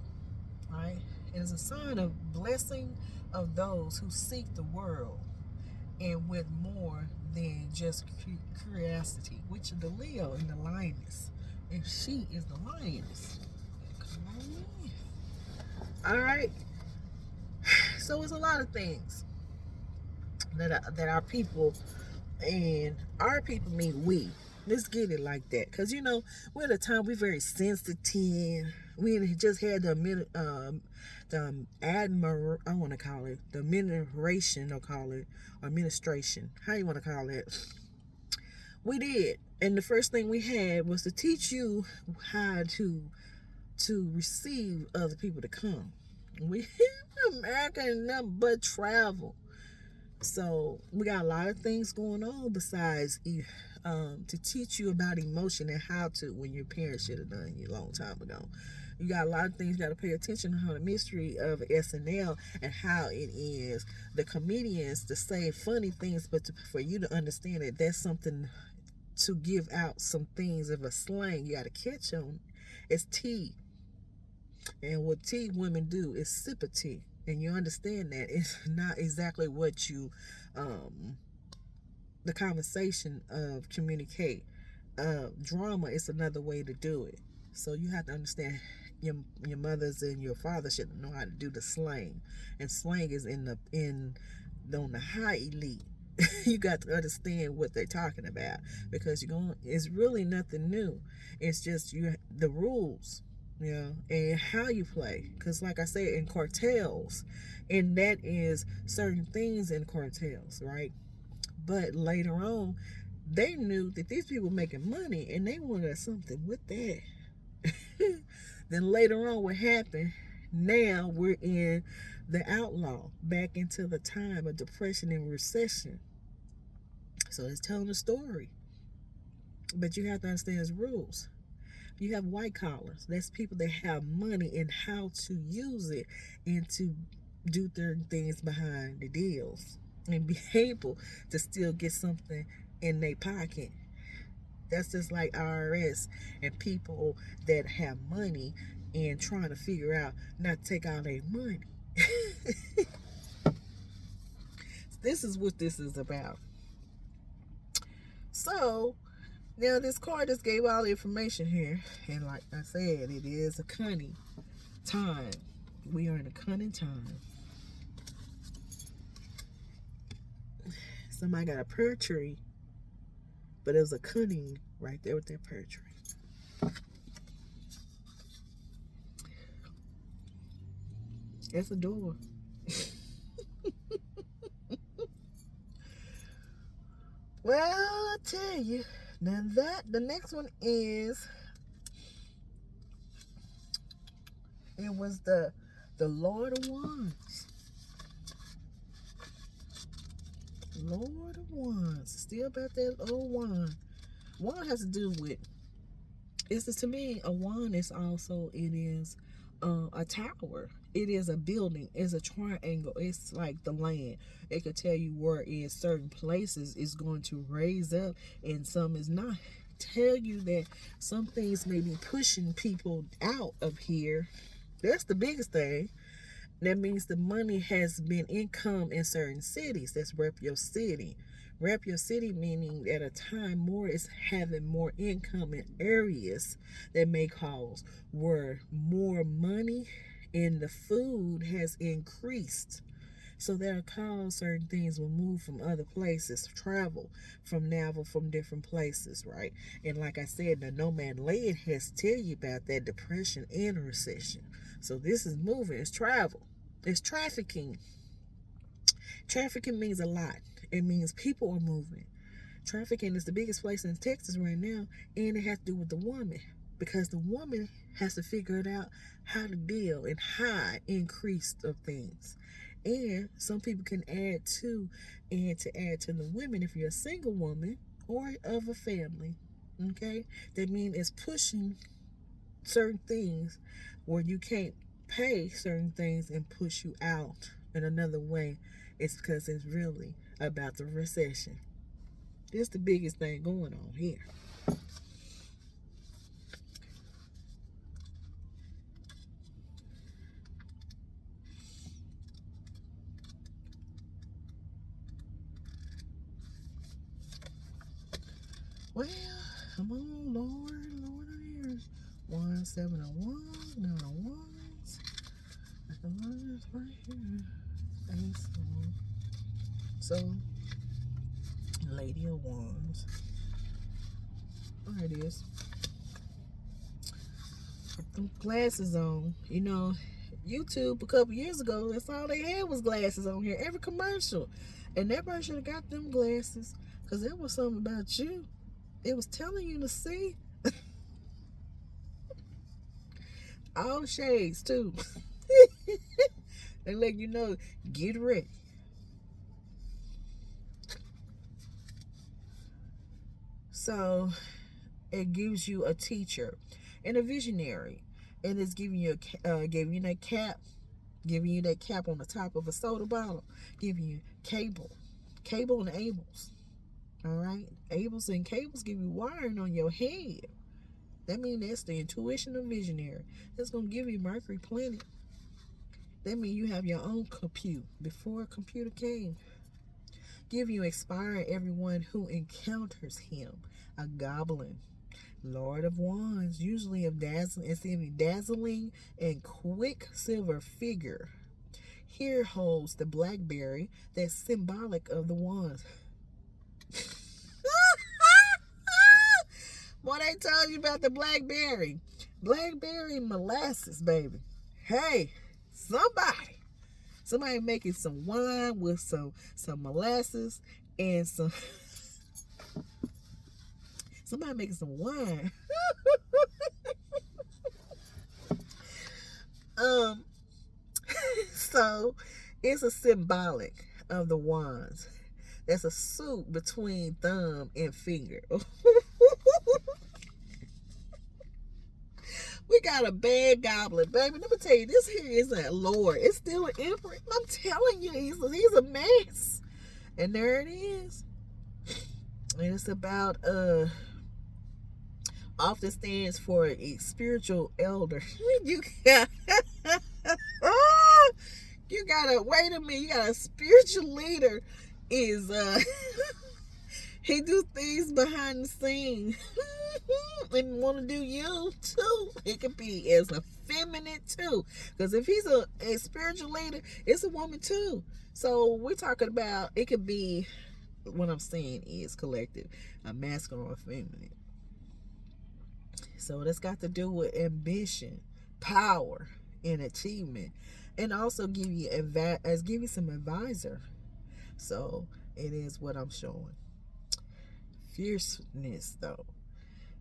Speaker 1: right? It is a sign of blessing of those who seek the world, and with more than just curiosity, which is the Leo and the lioness. And she is the lioness. Come on in. All right. So it's a lot of things that our people, and our people mean we. Let's get it like that, because we're at a time we're very sensitive. We just had the I want to call it the administration, or call it administration. How you want to call it? We did, and the first thing we had was to teach you how to receive other people to come. We America ain't nothing but travel. So we got a lot of things going on besides to teach you about emotion and how to, when your parents should have done you a long time ago. You got a lot of things you got to pay attention to, the mystery of SNL and how it is the comedians to say funny things, but for you to understand that that's something to give out some things of a slang you got to catch on. It's tea. And what tea women do is sip a tea. And you understand that it's not exactly what you, the conversation of communicate. Drama is another way to do it. So you have to understand your mothers and your father should know how to do the slang. And slang is on the high elite. You got to understand what they're talking about, because it's really nothing new. It's just the rules. And how you play, because like I said, in cartels, and that is certain things in cartels, right? But later on, they knew that these people making money, and they wanted something with that. Then later on, what happened? Now we're in the outlaw, back into the time of depression and recession. So it's telling a story, but you have to understand its rules. You have white collars. That's people that have money and how to use it and to do certain things behind the deals and be able to still get something in their pocket. That's just like IRS and people that have money and trying to figure out not to take all their money. This is what this is about. So now this card just gave all the information here, and like I said, it is a cunny time. We are in a cunning time. Somebody got a pear tree, but it was a cunning right there with that pear tree. That's a door. Well, I tell you. Now the next one is, it was the Lord of Wands. Lord of Wands. Still about that old wand. Wand has to do with, to me, a wand is also, it is a tower. It is a building. It's a triangle. It's like the land. It could tell you where in certain places is going to raise up and some is not. Tell you that some things may be pushing people out of here. That's the biggest thing. That means the money has been income in certain cities. That's rep your city. Rep your city, meaning at a time more is having more income in areas that may cause where more money in the food has increased. So that'll cause certain things will move from other places, travel from different places, right? And like I said, the Nomad Land has tell you about that depression and recession. So this is moving, it's travel, it's trafficking. Trafficking means a lot. It means people are moving. Trafficking is the biggest place in Texas right now, and it has to do with the woman because the woman has to figure it out how to deal and hide increase of things. And some people can add to, and to add to the women, if you're a single woman or of a family, okay, that means it's pushing certain things where you can't pay certain things and push you out in another way. It's because it's really about the recession. It's the biggest thing going on here. Well, come on, Lord of ears. 1, 7 of wands, 9 of wands. I can learn this right here. Ace of wands. So, Lady of Wands. There it is. Put them glasses on. You know, YouTube a couple years ago, that's all they had was glasses on here. Every commercial. And everybody should have got them glasses. Because there was something about you. It was telling you to see. All shades, too. They let you know, get ready. So, it gives you a teacher and a visionary. And it's giving you giving you that cap. Giving you that cap on the top of a soda bottle. Giving you cable. Cable and Abels. Alright? Abels and cables give you wiring on your head. That means that's the intuition of visionary. That's going to give you Mercury planet. That means you have your own compute before a computer came. Give you inspire everyone who encounters him. A goblin. Lord of Wands, usually of dazzling and quicksilver figure. Here holds the blackberry that's symbolic of the wands. What I told you about the blackberry. Blackberry molasses, baby. Hey, somebody making some wine with some molasses and some somebody making some wine. So it's a symbolic of the wands. That's a suit between thumb and finger. We got a bad goblin, baby. Let me tell you, this here is a lord. It's still an emperor. I'm telling you, he's a mess. And there it is. And it's about often stands for a spiritual elder. You got wait a minute, you got a spiritual leader is he do things behind the scenes and want to do you too. It could be as a feminine too, because if he's a spiritual leader, it's a woman too. So we're talking about, it could be, what I'm saying is collective, a masculine or feminine. So that's got to do with ambition, power, and achievement, and also give you some advisor. So it is what I'm showing. Fierceness though,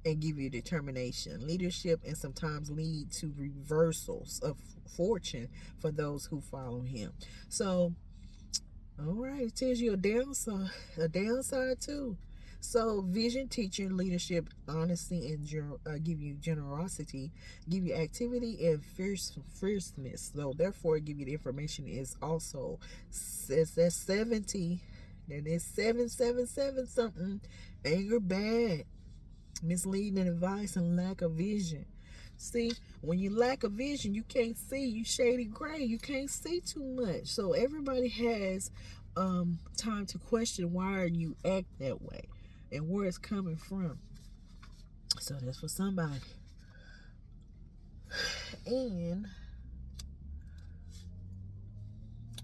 Speaker 1: and give you determination, leadership, and sometimes lead to reversals of fortune for those who follow him. So, all right, it tells you a downside too. So, vision, teaching, leadership, honesty, and give you generosity, give you activity and fierceness. So, therefore, give you the information is also says that's 70. Then it's 777 something. Anger, bad, misleading advice, and lack of vision. See, when you lack a vision, you can't see. You shady gray. You can't see too much. So everybody has time to question why you act that way and where it's coming from. So that's for somebody. And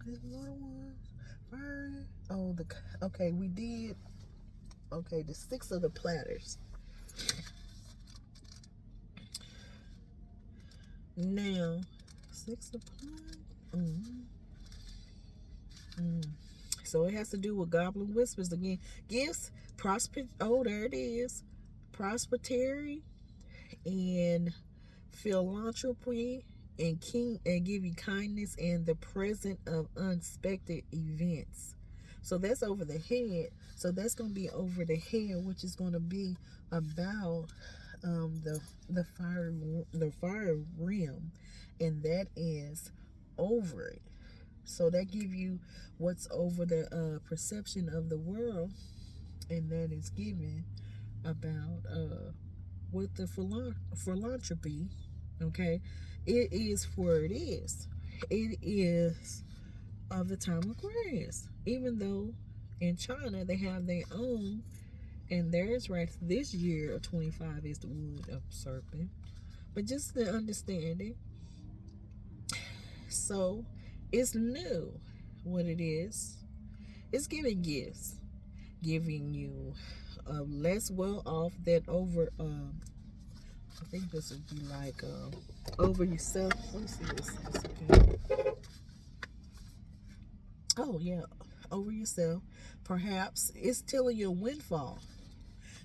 Speaker 1: there's another one. Fire. Oh, okay, we did. Okay, the 6 of the platters. Now, 6 of platters. So it has to do with goblin whispers again. Gifts, prosper. Oh, there it is. Prosperity and philanthropy and give you kindness and the present of unexpected events. So that's over the head. So that's going to be over the head, which is going to be about the fire rim, and that is over it. So that give you what's over the perception of the world, and that is given about with the philanthropy. Okay, it is where it is. It is of the time of grass, even though in China they have their own, and theirs right this year of 25 is the Wood Serpent. But just the understanding. So it's new. What it is, it's giving gifts, giving you less well off than over. I think this would be like over yourself. Let me see this. Okay. Oh yeah, over yourself. Perhaps it's telling you a windfall.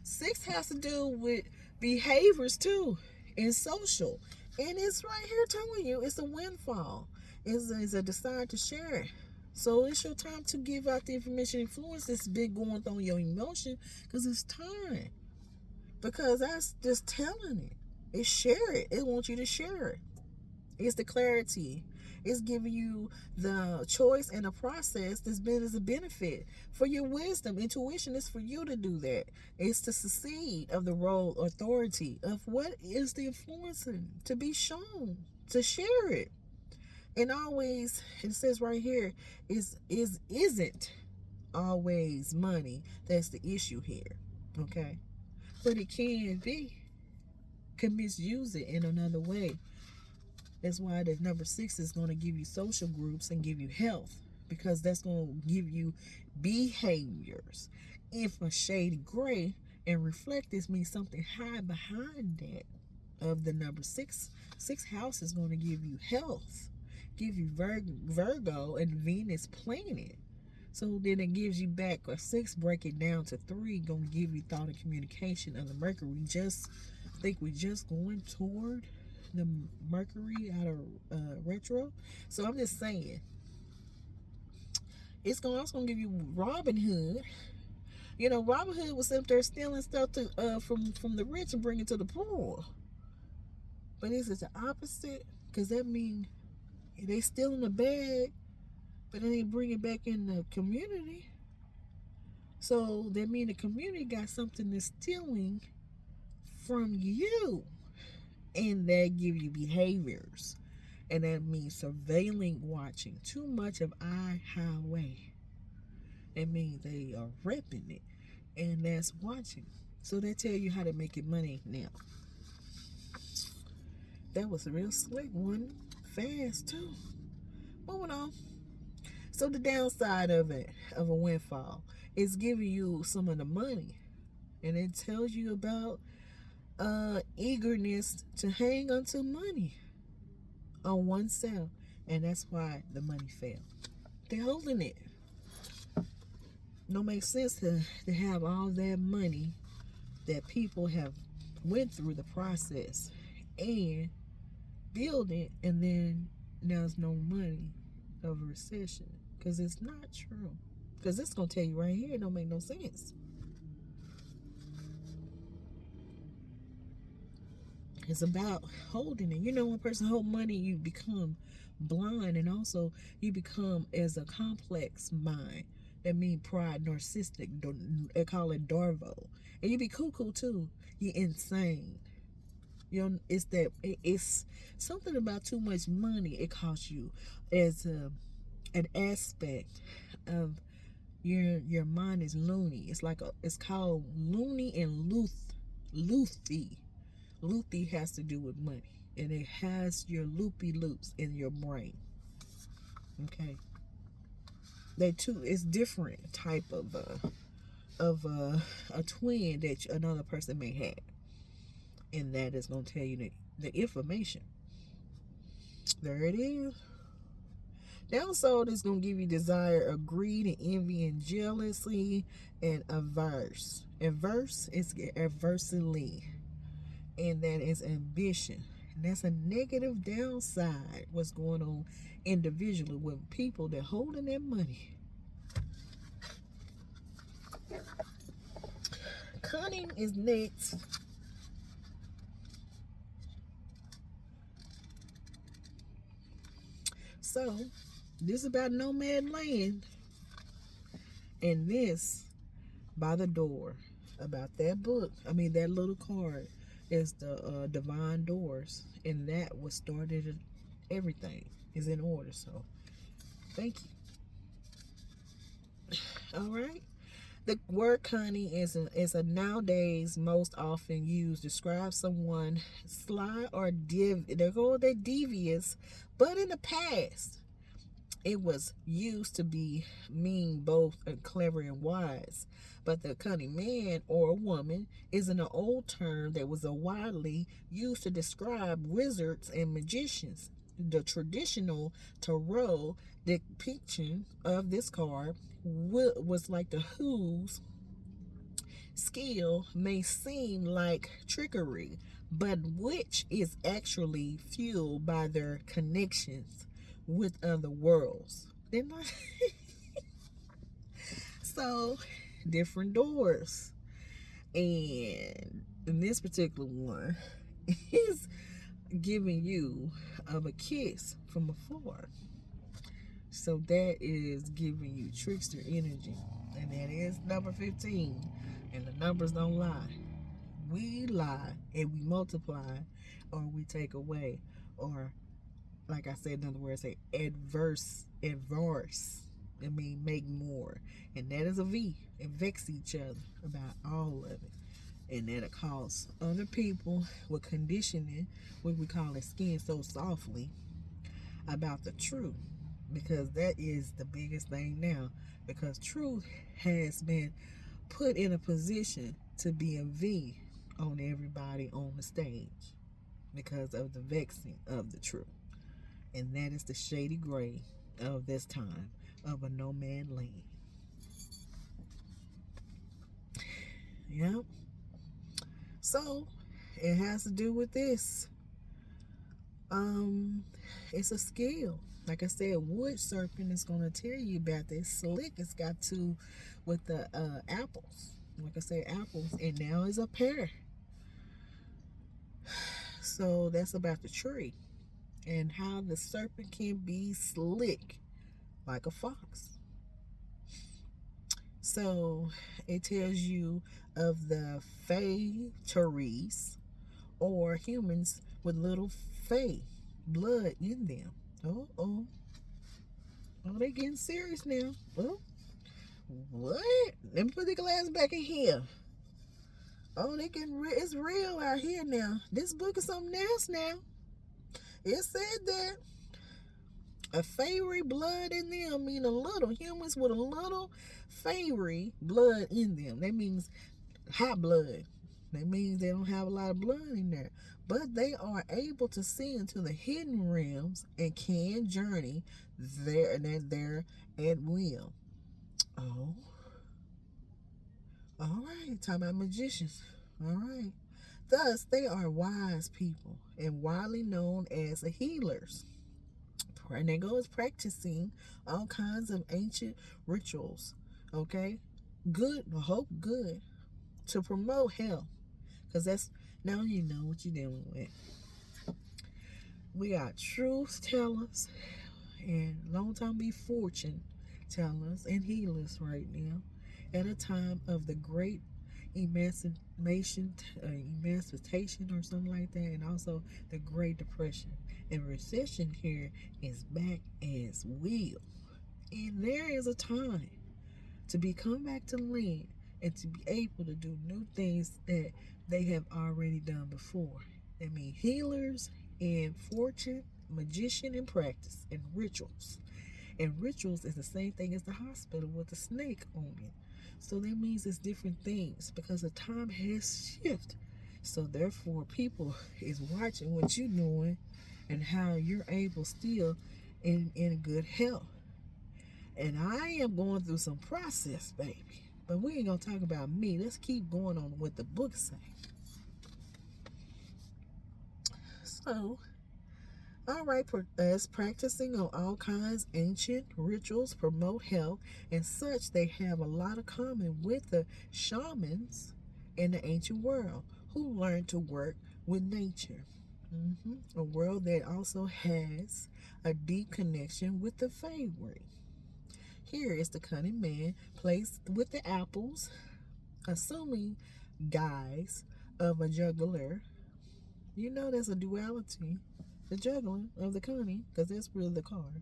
Speaker 1: 6 has to do with behaviors too, and social. And it's right here telling you it's a windfall. It's a desire to share. So it's your time to give out the information influence that's been going on your emotion, because it's time. Because that's just telling it. It's share it. It wants you to share it. It's the clarity. It's giving you the choice and the process that's been as a benefit for your wisdom. Intuition is for you to do that. It's to succeed of the role, authority of what is the influencing to be shown, to share it. And always, it says right here, isn't always money that's the issue here. Okay? But it can misuse it in another way. That's why the number 6 is going to give you social groups and give you health, because that's going to give you behaviors. If a shady gray and reflect, this means something high behind that of the number 6. 6 house is going to give you health, give you Virgo and Venus planet. So then it gives you back a 6, break it down to 3, gonna give you thought and communication of the Mercury. I think we just going toward the Mercury out of retro. So I'm just saying, it's also gonna give you Robin Hood. You know, Robin Hood was up there stealing stuff from the rich and bringing it to the poor. But is it the opposite? Because that means they stealing the bag, but then they bring it back in the community. So that means the community got something that's stealing from you. And that give you behaviors. And that means surveilling, watching. Too much of highway. It means they are repping it. And that's watching. So they tell you how to make your money now. That was a real slick one. Fast too. Moving on. So the downside of it, of a windfall, is giving you some of the money. And it tells you about eagerness to hang onto money on oneself. And that's why the money fell. They're holding it. Don't make sense to have all that money that people have went through the process and build it, and then there's no money of a recession. Because it's not true. Because it's going to tell you right here, it don't make no sense. It's about holding it. You know, when a person hold money, you become blind, and also you become as a complex mind. That means pride, narcissistic. They call it Darvo. And you be cuckoo too. You insane. You know, it's something about too much money. It costs you as an aspect of Your mind is loony. It's called loony and Luthi. Luthi has to do with money, and it has your loopy loops in your brain. Okay, they two is different type of a twin that another person may have, and that is gonna tell you the information. There it is. Downsold is going to give you desire of greed and envy and jealousy and averse. Averse is adversely, and that is ambition. And that's a negative downside. What's going on individually with people that holding their money. Cunning is next. So, this is about Nomad Land. And this, by the door, about that book, that little card, is the Divine Doors. And that was started, everything is in order. So, thank you. All right. The word cunny is a nowadays most often used to describe someone sly or they're devious, but in the past it was used to mean both clever and wise. But the cunning man or woman is an old term that was widely used to describe wizards and magicians. The traditional tarot depiction of this card was like the whose skill may seem like trickery, but which is actually fueled by their connections with other worlds. They're not so different doors. And in this particular one is giving you a kiss from afar. So that is giving you trickster energy. And that is number 15. And the numbers don't lie. We lie and we multiply, or we take away, or like I said, in other words, say adverse. Make more. And that is a V. And vex each other about all of it. And that'll cause other people with conditioning, what we call it, skin so softly, about the truth. Because that is the biggest thing now. Because truth has been put in a position to be a V on everybody on the stage because of the vexing of the truth. And that is the shady gray of this time of a Nomad Land. Yep. So it has to do with this. It's a skill. Like I said, Wood Serpent is going to tell you about this. Slick it's got to with the apples. Like I said, apples. And now is a pear. So that's about the tree. And how the serpent can be slick like a fox. So it tells you of the fey trees or humans with little fey blood in them. Oh, they getting serious now. Oh, what? Let me put the glass back in here. Oh, it's real out here now. This book is something else now. It said that a fairy blood in them mean a little. Humans with a little fairy blood in them. That means high blood. That means they don't have a lot of blood in there. But they are able to see into the hidden realms and can journey there at will. Oh. All right. Talking about magicians. All right. Thus, they are wise people and widely known as healers. And they go as practicing all kinds of ancient rituals. Okay? Good, hope good. To promote health. Because that's, now you know what you're dealing with. We got truth tellers and long time be fortune tellers and healers right now. At a time of the great emancipation or something like that, and also the Great Depression. And recession here is back as well. And there is a time to be come back to land and to be able to do new things that they have already done before. That means healers and fortune, magician and practice and rituals. And rituals is the same thing as the hospital with the snake on it. So that means it's different things because the time has shifted. So therefore, people is watching what you're doing and how you're able still in good health. And I am going through some process, baby. But we ain't going to talk about me. Let's keep going on what the book say. So, all right, as practicing on all kinds of ancient rituals promote health and such, they have a lot of common with the shamans in the ancient world who learned to work with nature. A world that also has a deep connection with the Feywild. Here is the cunning man placed with the apples, assuming guise of a juggler. You know there's a duality, the juggling of the cunning, because that's really the card.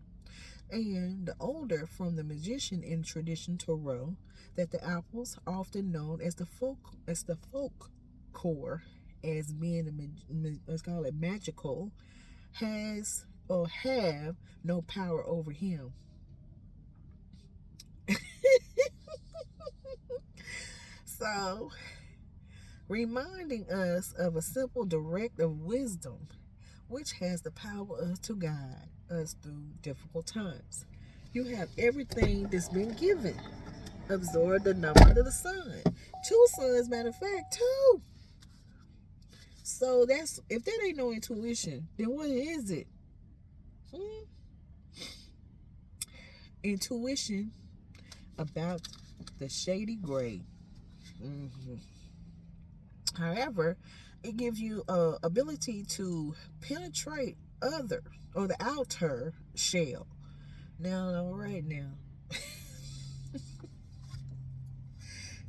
Speaker 1: And the older from the magician in tradition tarot, that the apples, often known as the folk core, as being let's call it magical, has or have no power over him. So, reminding us of a simple direct of wisdom, which has the power to guide us through difficult times. You have everything that's been given. Absorb the number of the sun. 2 suns, matter of fact, 2. So that's, if that ain't no intuition, then what is it? Intuition about the shady gray. However, it gives you ability to penetrate other or the outer shell. Now, all right, now.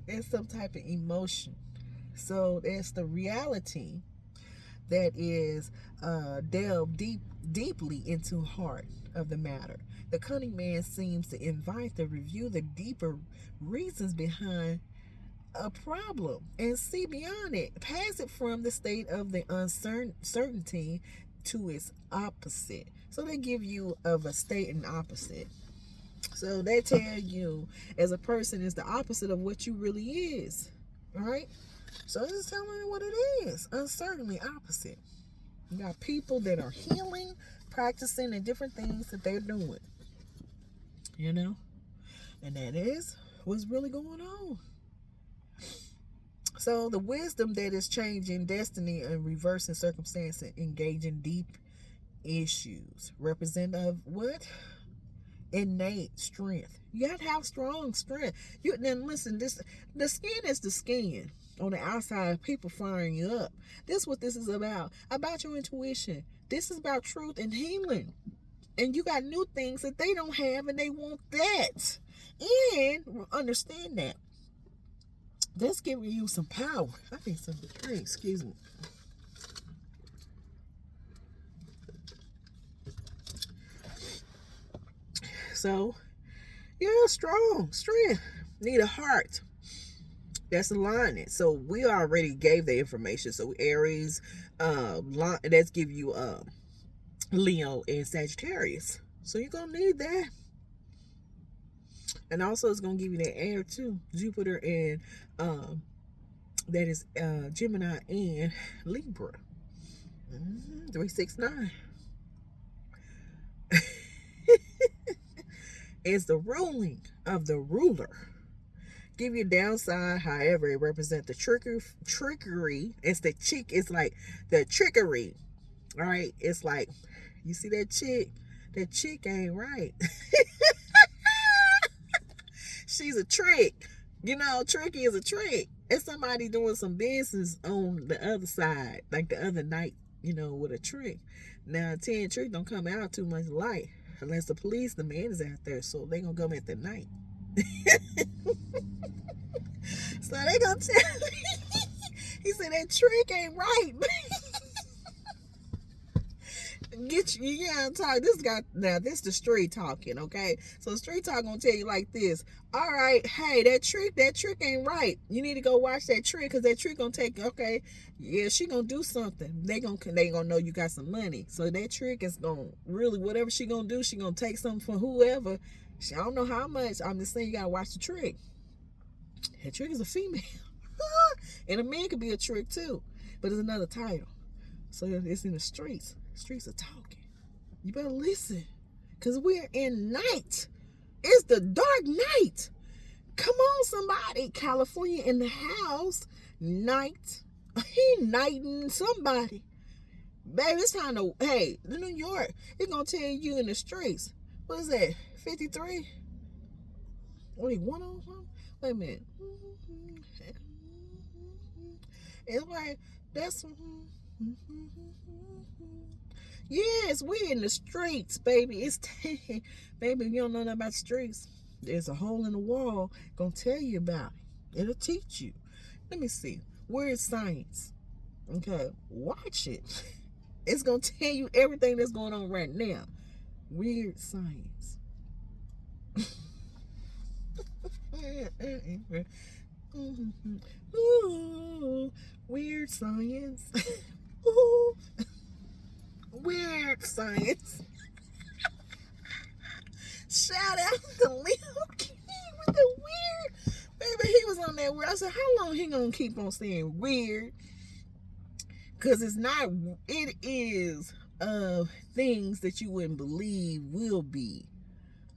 Speaker 1: It's some type of emotion. So that's the reality that is delved deeply into heart of the matter. The cunning man seems to invite to review the deeper reasons behind a problem and see beyond it, pass it from the state of the uncertainty to its opposite. So they give you of a state and opposite. So they tell you as a person is the opposite of what you really is. Right? So this is telling you what it is. Uncertainty opposite. You got people that are healing, practicing, and different things that they're doing. You know? And that is what's really going on. So the wisdom that is changing destiny and reversing circumstance and engaging deep issues. Representative what? Innate strength. You got to have strong strength. Then listen, the skin is the skin. On the outside, people firing you up. This is what this is about. About your intuition. This is about truth and healing. And you got new things that they don't have and they want that. And understand that. That's giving you some power. I need some drink, excuse me. So, yeah, strong, strength. Need a heart. That's alignment. So we already gave the information. So Aries, that's give you Leo and Sagittarius. So you're gonna need that. And also it's gonna give you that air too. Jupiter and that is Gemini and Libra. 369. It's the ruling of the ruler. Give you downside, however, it represents the trickery. It's the chick, it's like the trickery. All right, it's like, you see that chick ain't right. She's a trick. You know, tricky is a trick. It's somebody doing some business on the other side, like the other night, you know, with a trick. Now, 10 trick don't come out too much light unless the police, the man is out there, so they gonna come at the night. So they gonna tell me, he said that trick ain't right. Get you, talk. This guy, now this the street talking, okay? So the street talk gonna tell you like this. All right, hey, that trick ain't right. You need to go watch that trick, because that trick gonna take, okay, yeah, she gonna do something. They gonna know you got some money. So that trick is gonna really, whatever she gonna do, she gonna take something from whoever. I don't know how much. I'm just saying you gotta watch the trick. That trick is a female. And a man could be a trick too. But it's another title. So it's in the streets. Streets are talking. You better listen. Because we're in night. It's the dark night. Come on, somebody. California in the house. Night. He nighting somebody. Baby, it's time to, hey, New York, it's going to tell you in the streets. What is that? 53? Wait, 101? Wait a minute. It's like, that's... Yes, we in the streets, baby. It's baby, if you don't know nothing about the streets, there's a hole in the wall gonna tell you about it. It'll teach you. Let me see. Where is science? Okay, watch it. It's gonna tell you everything that's going on right now. Weird science. Ooh, weird science. Ooh. Weird science. Shout out to Leo King with the weird. Baby, he was on that weird. I said, how long he gonna keep on saying weird? Because it's not, it is things that you wouldn't believe will be.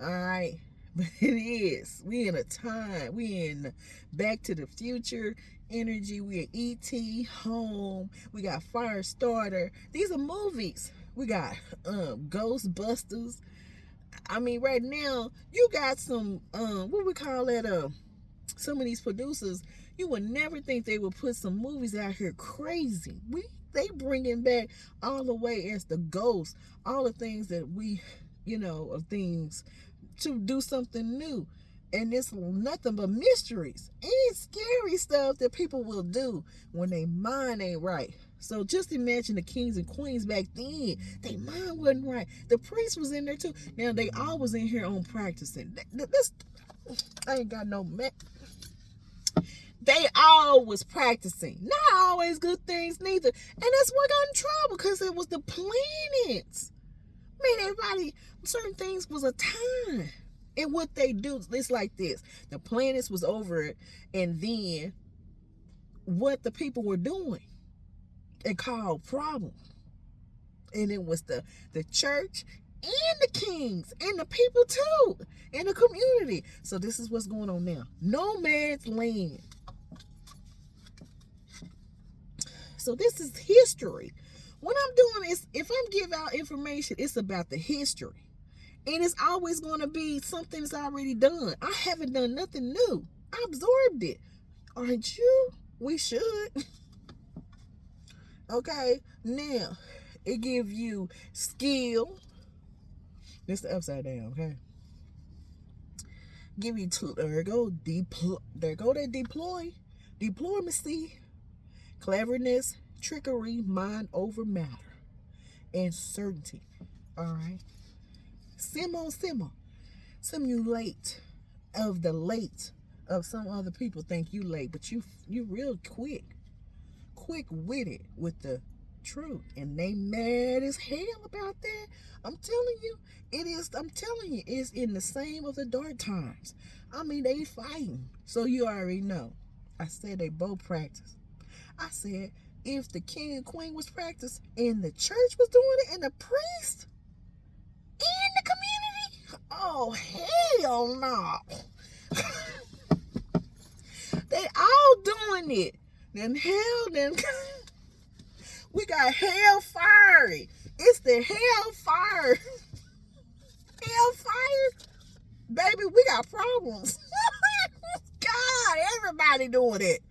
Speaker 1: Alright? But it is. We in a time. We in Back to the Future energy. We in E.T. Home. We got Firestarter. These are movies. We got Ghostbusters. I mean, right now, you got some, what we call that, some of these producers, you would never think they would put some movies out here crazy. They bringing back all the way as the ghosts, all the things that we, of things to do something new. And it's nothing but mysteries and scary stuff that people will do when their mind ain't right. So just imagine the kings and queens back then. Their mind wasn't right. The priest was in there too. Now they all was in here on practicing. I ain't got no they all was practicing. Not always good things neither. And that's what got in trouble, because it was the planets. Man, everybody, certain things was a time. And what they do, it's like this. The planets was over it, and then what the people were doing, it called problems. And it was the church and the kings and the people too, and the community. So this is what's going on now. Nomad Land. So this is history. What I'm doing is, if I'm giving out information, it's about the history. And it's always going to be something that's already done. I haven't done nothing new. I absorbed it. Aren't you? We should. Okay. Now, it gives you skill. This the upside down, okay? Give you, there go that diplomacy, cleverness, trickery, mind over matter, and certainty. All right. Simulate of the late of some other people think you late, but you real quick-witted with the truth, and they mad as hell about that. I'm telling you, it's in the same of the dark times. I mean, they fighting, so you already know. I said they both practice. I said if the king and queen was practice, and the church was doing it, and the priest in the community, oh hell no. They all doing it. Then we got hellfire. It's the hellfire. Hellfire, baby, we got problems. God, everybody doing it.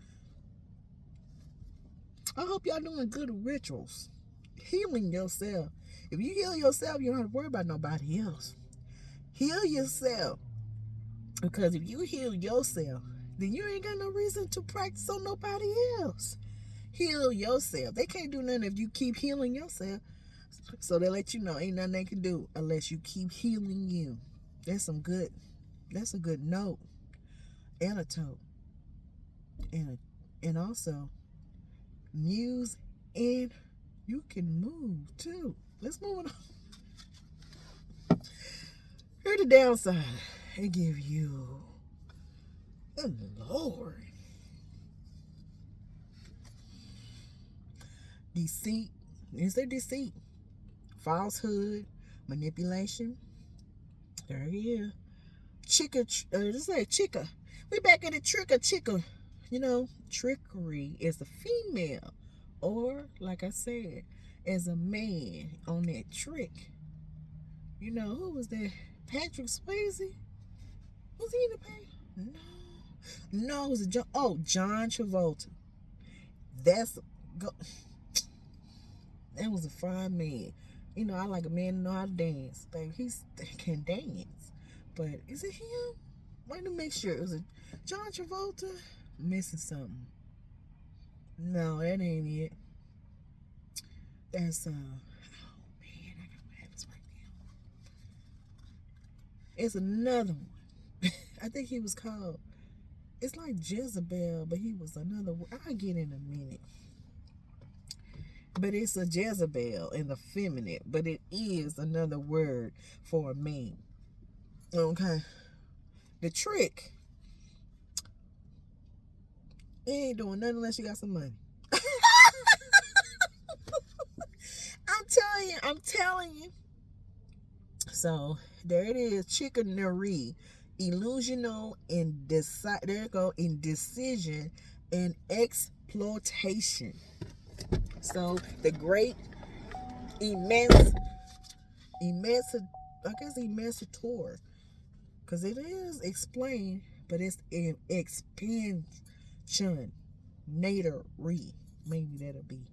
Speaker 1: I hope y'all doing good rituals, healing yourself. If you heal yourself, you don't have to worry about nobody else. Heal yourself. Because if you heal yourself, then you ain't got no reason to practice on nobody else. Heal yourself. They can't do nothing if you keep healing yourself. So they let you know ain't nothing they can do unless you keep healing you. That's a good note and a tote. And also muse and you can move too. Let's move on. Here's the downside. It give you the Lord. Deceit. Is there deceit? Falsehood, manipulation. There he is. This is chicka. We back in the chicka. You know, trickery is a female, or like I said, as a man on that trick. You know, who was that? Patrick Swayze? Was he in the paint? No, it was John Travolta. That was a fine man. You know, I like a man to know how to dance. Baby, he can dance. But is it him? Wait to make sure. Was it John Travolta? Missing something. No, that ain't it. That's oh man, I gotta have this right now. It's another one. I think he was called. It's like Jezebel, but he was another one. I'll get in a minute. But it's a Jezebel in the feminine, but it is another word for a man. Okay. The trick. It ain't doing nothing unless you got some money. I'm telling you. So there it is. Chicanery, illusional, indecision and exploitation. So the great emancipator, because it is explained, but it's an expansionatory. Maybe that'll be.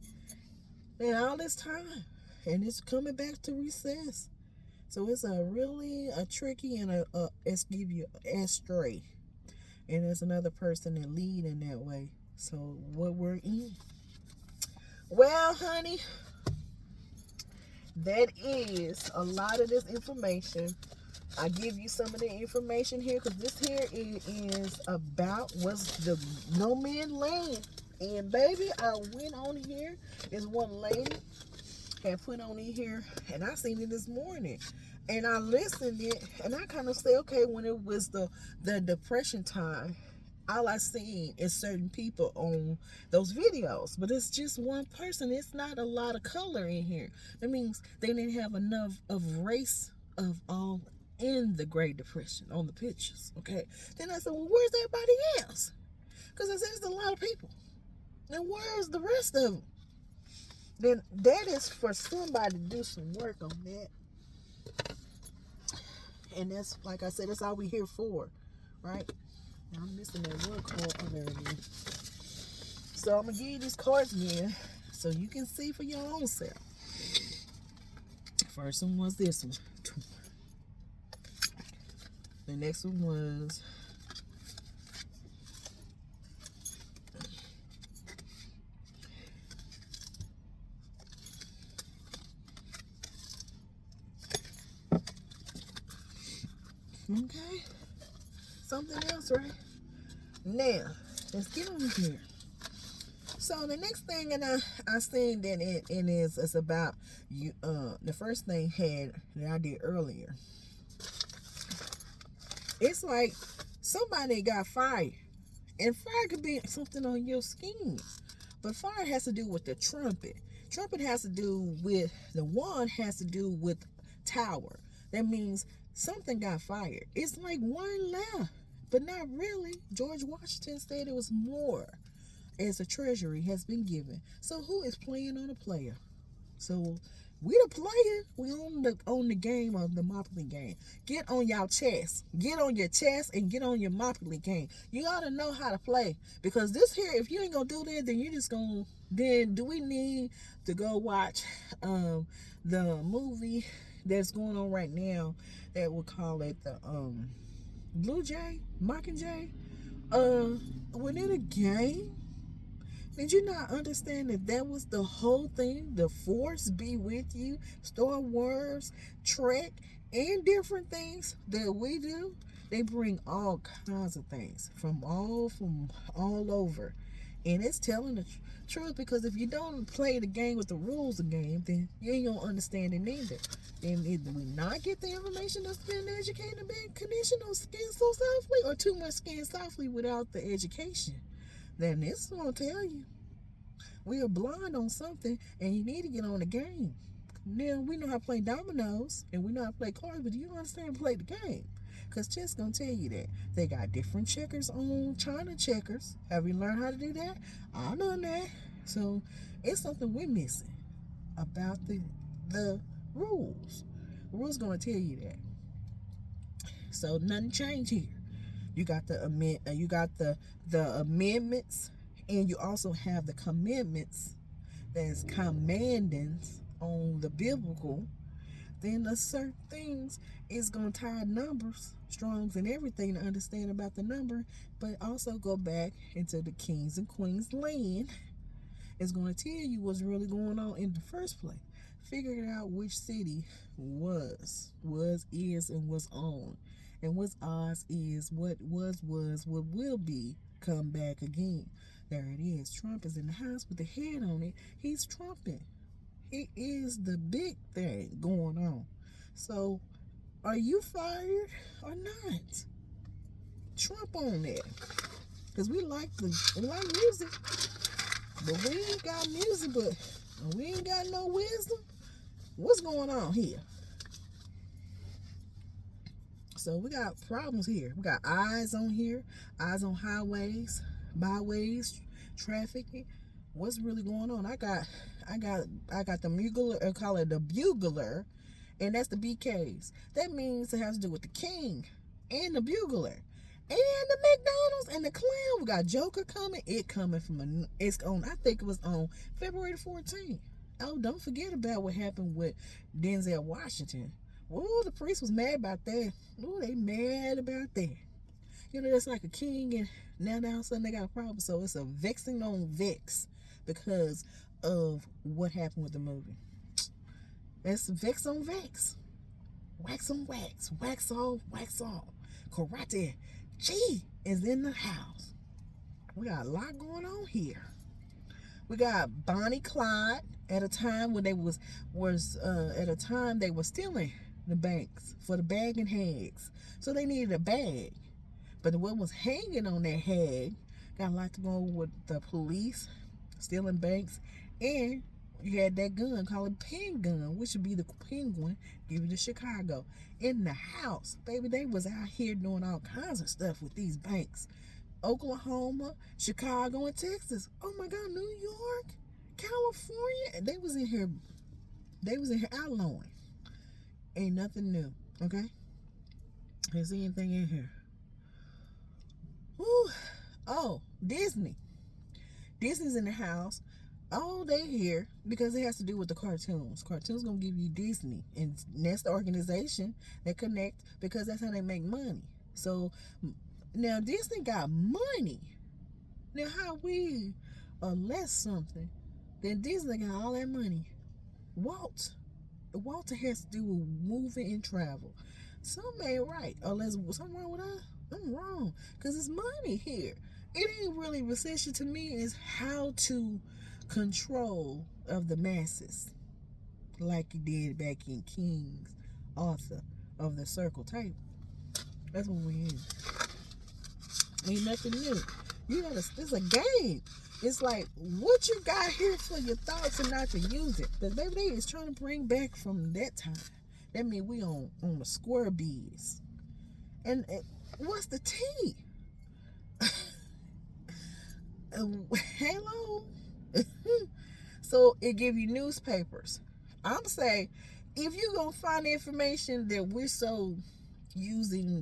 Speaker 1: And all this time, and it's coming back to recess. So it's a tricky and it's give you astray, and there's another person that lead in that way. So what we're in. Well, honey, that is a lot of this information. I give you some of the information here because this here is about what's the Nomad Land. And baby, I went on here. There's one lady had put on in here, and I seen it this morning. And I listened it, and I kind of say, okay, when it was the depression time, all I seen is certain people on those videos, but it's just one person. It's not a lot of color in here. That means they didn't have enough of race of all in the Great Depression on the pictures. Okay. Then I said, well, where's everybody else? Because I said there's a lot of people. And where's the rest of them? Then that is for somebody to do some work on that. And that's, like I said, that's all we here for, right? Now I'm missing that one card. Oh, there it is. So I'm going to give you these cards again so you can see for your own self. First one was this one. The next one was okay. Something else, right? Now, let's get on here. So the next thing that I seen that it is it's about you. The first thing that I did earlier. It's like somebody got fired, and fire could be something on your skin, but fire has to do with the trumpet. Trumpet has to do with the wand has to do with tower. That means something got fired. It's like one left, but not really. George Washington said it was more, as a treasury has been given. So who is playing on a player? So we the player. We on the game of the Monopoly game. Get on your chest. Get on your chest and get on your Monopoly game. You gotta know how to play. Because this here, if you ain't gonna do that, then you just gonna. Then do we need to go watch the movie that's going on right now? That we'll call it the Blue Jay, Mockingjay. Was it a game? Did you not understand that that was the whole thing? The Force be with you, Star Wars, Trek, and different things that we do. They bring all kinds of things from all over, and it's telling the truth. Because if you don't play the game with the rules of the game, then you ain't gonna understand it neither. Then either we not get the information that's been educated and been conditioned on skin so softly, or too much skin softly without the education. Then it's gonna tell you we are blind on something, and you need to get on the game. Now we know how to play dominoes and we know how to play cards, but do you understand how to play the game? Because chess gonna tell you that they got different checkers on China checkers. Have you learned how to do that? I done that. So it's something we're missing about the rules. The rules gonna tell you that. So nothing changed here. You got the amendments, and you also have the commandments. That's commandings on the biblical. Then the certain things is gonna tie numbers, strongs, and everything to understand about the number, but also go back into the kings and queens land. It's gonna tell you what's really going on in the first place. Figuring out which city is, and what's on. And what's odds is what what will be, come back again. There it is. Trump is in the house with the head on it. He's trumping. He is the big thing going on. So, are you fired or not? Trump on that. Because we like music. But we ain't got music, but we ain't got no wisdom. What's going on here? So we got problems here. We got eyes on here, eyes on highways, byways, trafficking. What's really going on? I got the bugler, call it the bugler, and that's the BKs. That means it has to do with the king and the bugler and the McDonald's and the clown. We got Joker coming. It's on. I think it was on February 14th. Oh, don't forget about what happened with Denzel Washington. Whoa, the priest was mad about that. Oh, they mad about that. You know, that's like a king, and now all of a sudden they got a problem. So it's a vexing on vex because of what happened with the movie. It's vex on vex. Wax on wax. Wax off, wax on. Karate G is in the house. We got a lot going on here. We got Bonnie Clyde at a time when they was stealing the banks for the bag and hags. So they needed a bag. But what was hanging on that hag got a lot to go with the police stealing banks, and you had that gun called a pen gun, which would be the penguin given to Chicago. In the house, baby, they was out here doing all kinds of stuff with these banks. Oklahoma, Chicago, and Texas. Oh my God, New York, California. And they was in here outlawing. Ain't nothing new, okay? There's anything in here. Whew. Oh, Disney's in the house. Oh, they here because it has to do with the cartoons. Cartoons gonna give you Disney, and that's the organization that connect, because that's how they make money. So now Disney got money. Now how we are less something, then Disney got all that money. Walter has to do with moving and travel. Something ain't right. Unless something wrong with us. I'm wrong. Because it's money here. It ain't really recession to me. It's how to control of the masses. Like you did back in King's Arthur of the Circle table. That's what we in. Ain't nothing new. It's a game. It's like, what you got here for your thoughts and not to use it. Because baby, they is trying to bring back from that time. That means we on the square biz. And what's the tea? Hello? So it give you newspapers. I'm saying, if you gonna find the information that we're so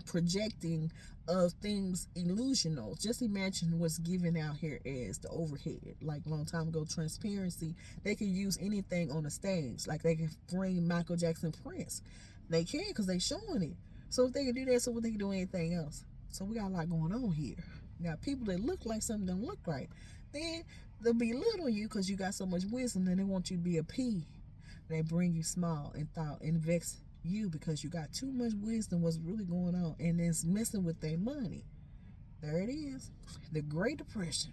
Speaker 1: projecting of things illusional, just imagine what's given out here as the overhead. Like a long time ago, transparency, they could use anything on the stage. Like they can bring Michael Jackson, Prince. They can, because they showing it. So if they can do that, so what they can do anything else. So we got a lot going on here. We got people that look like something don't look right. Then They'll belittle you because you got so much wisdom, and they want you to be a pea. They bring you small and thought and vex you because you got too much wisdom. What's really going on, and it's messing with their money. There it is, the Great Depression.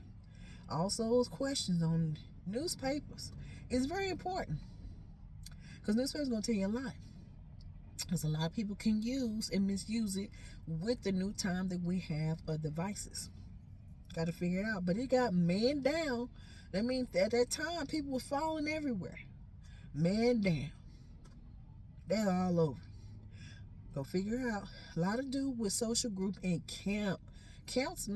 Speaker 1: Also, those questions on newspapers is very important because newspapers gonna tell you a lot. Because a lot of people can use and misuse it with the new time that we have of devices. Got to figure it out. But it got man down. That means at that time, people were falling everywhere. Man down. They're all over. Go figure out. A lot to do with social group and camp. Camps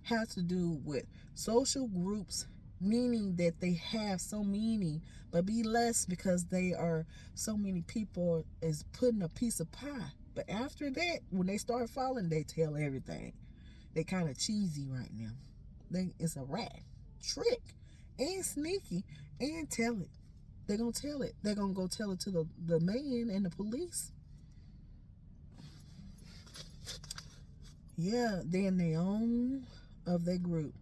Speaker 1: has to do with social groups, meaning that they have so many, but be less because they are so many people is putting a piece of pie. But after that, when they start falling, they tell everything. They kind of cheesy right now. It's a rat trick and sneaky and tell it. They're gonna tell it. They're gonna go tell it to the man and the police. Yeah, they're in their own of their group.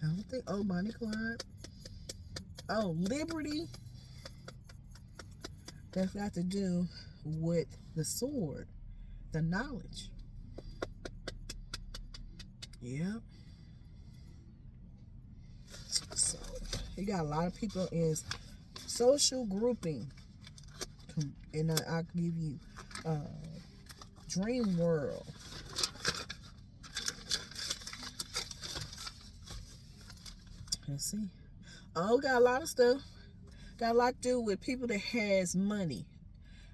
Speaker 1: I don't think. Oh, Bonnie Clyde. Oh, Liberty. That's got to do with the sword, the knowledge. Yeah. So you got a lot of people in social grouping, and I'll give you dream world. Let's see. Oh, got a lot of stuff. Got a lot to do with people that has money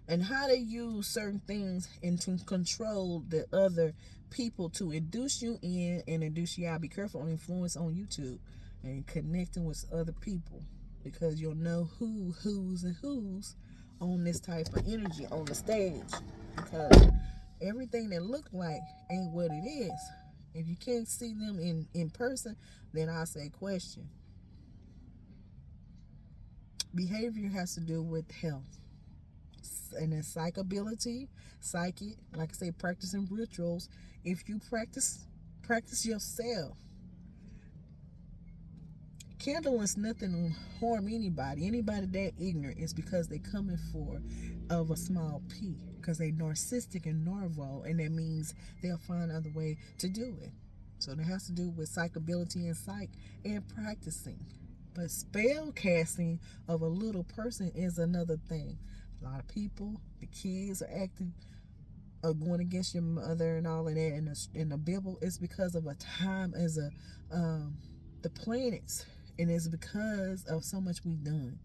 Speaker 1: and how they use certain things and to control the other people to induce you in and induce you out. Be careful on influence on YouTube and connecting with other people, because you'll know who's on this type of energy on the stage, because everything that look like ain't what it is. If you can't see them in person, then I say question. Behavior has to do with health and then psychability, psychic, like I say, practicing rituals. If you practice yourself. Candle is nothing to harm anybody. Anybody that ignorant is because they coming for of a small p, because they narcissistic and narval, and that means they'll find other way to do it. So it has to do with psychability and psych and practicing. But spell casting of a little person is another thing. A lot of people, the kids are going against your mother and all of that. In the Bible, it's because of a time as the planets, and it's because of so much we've done.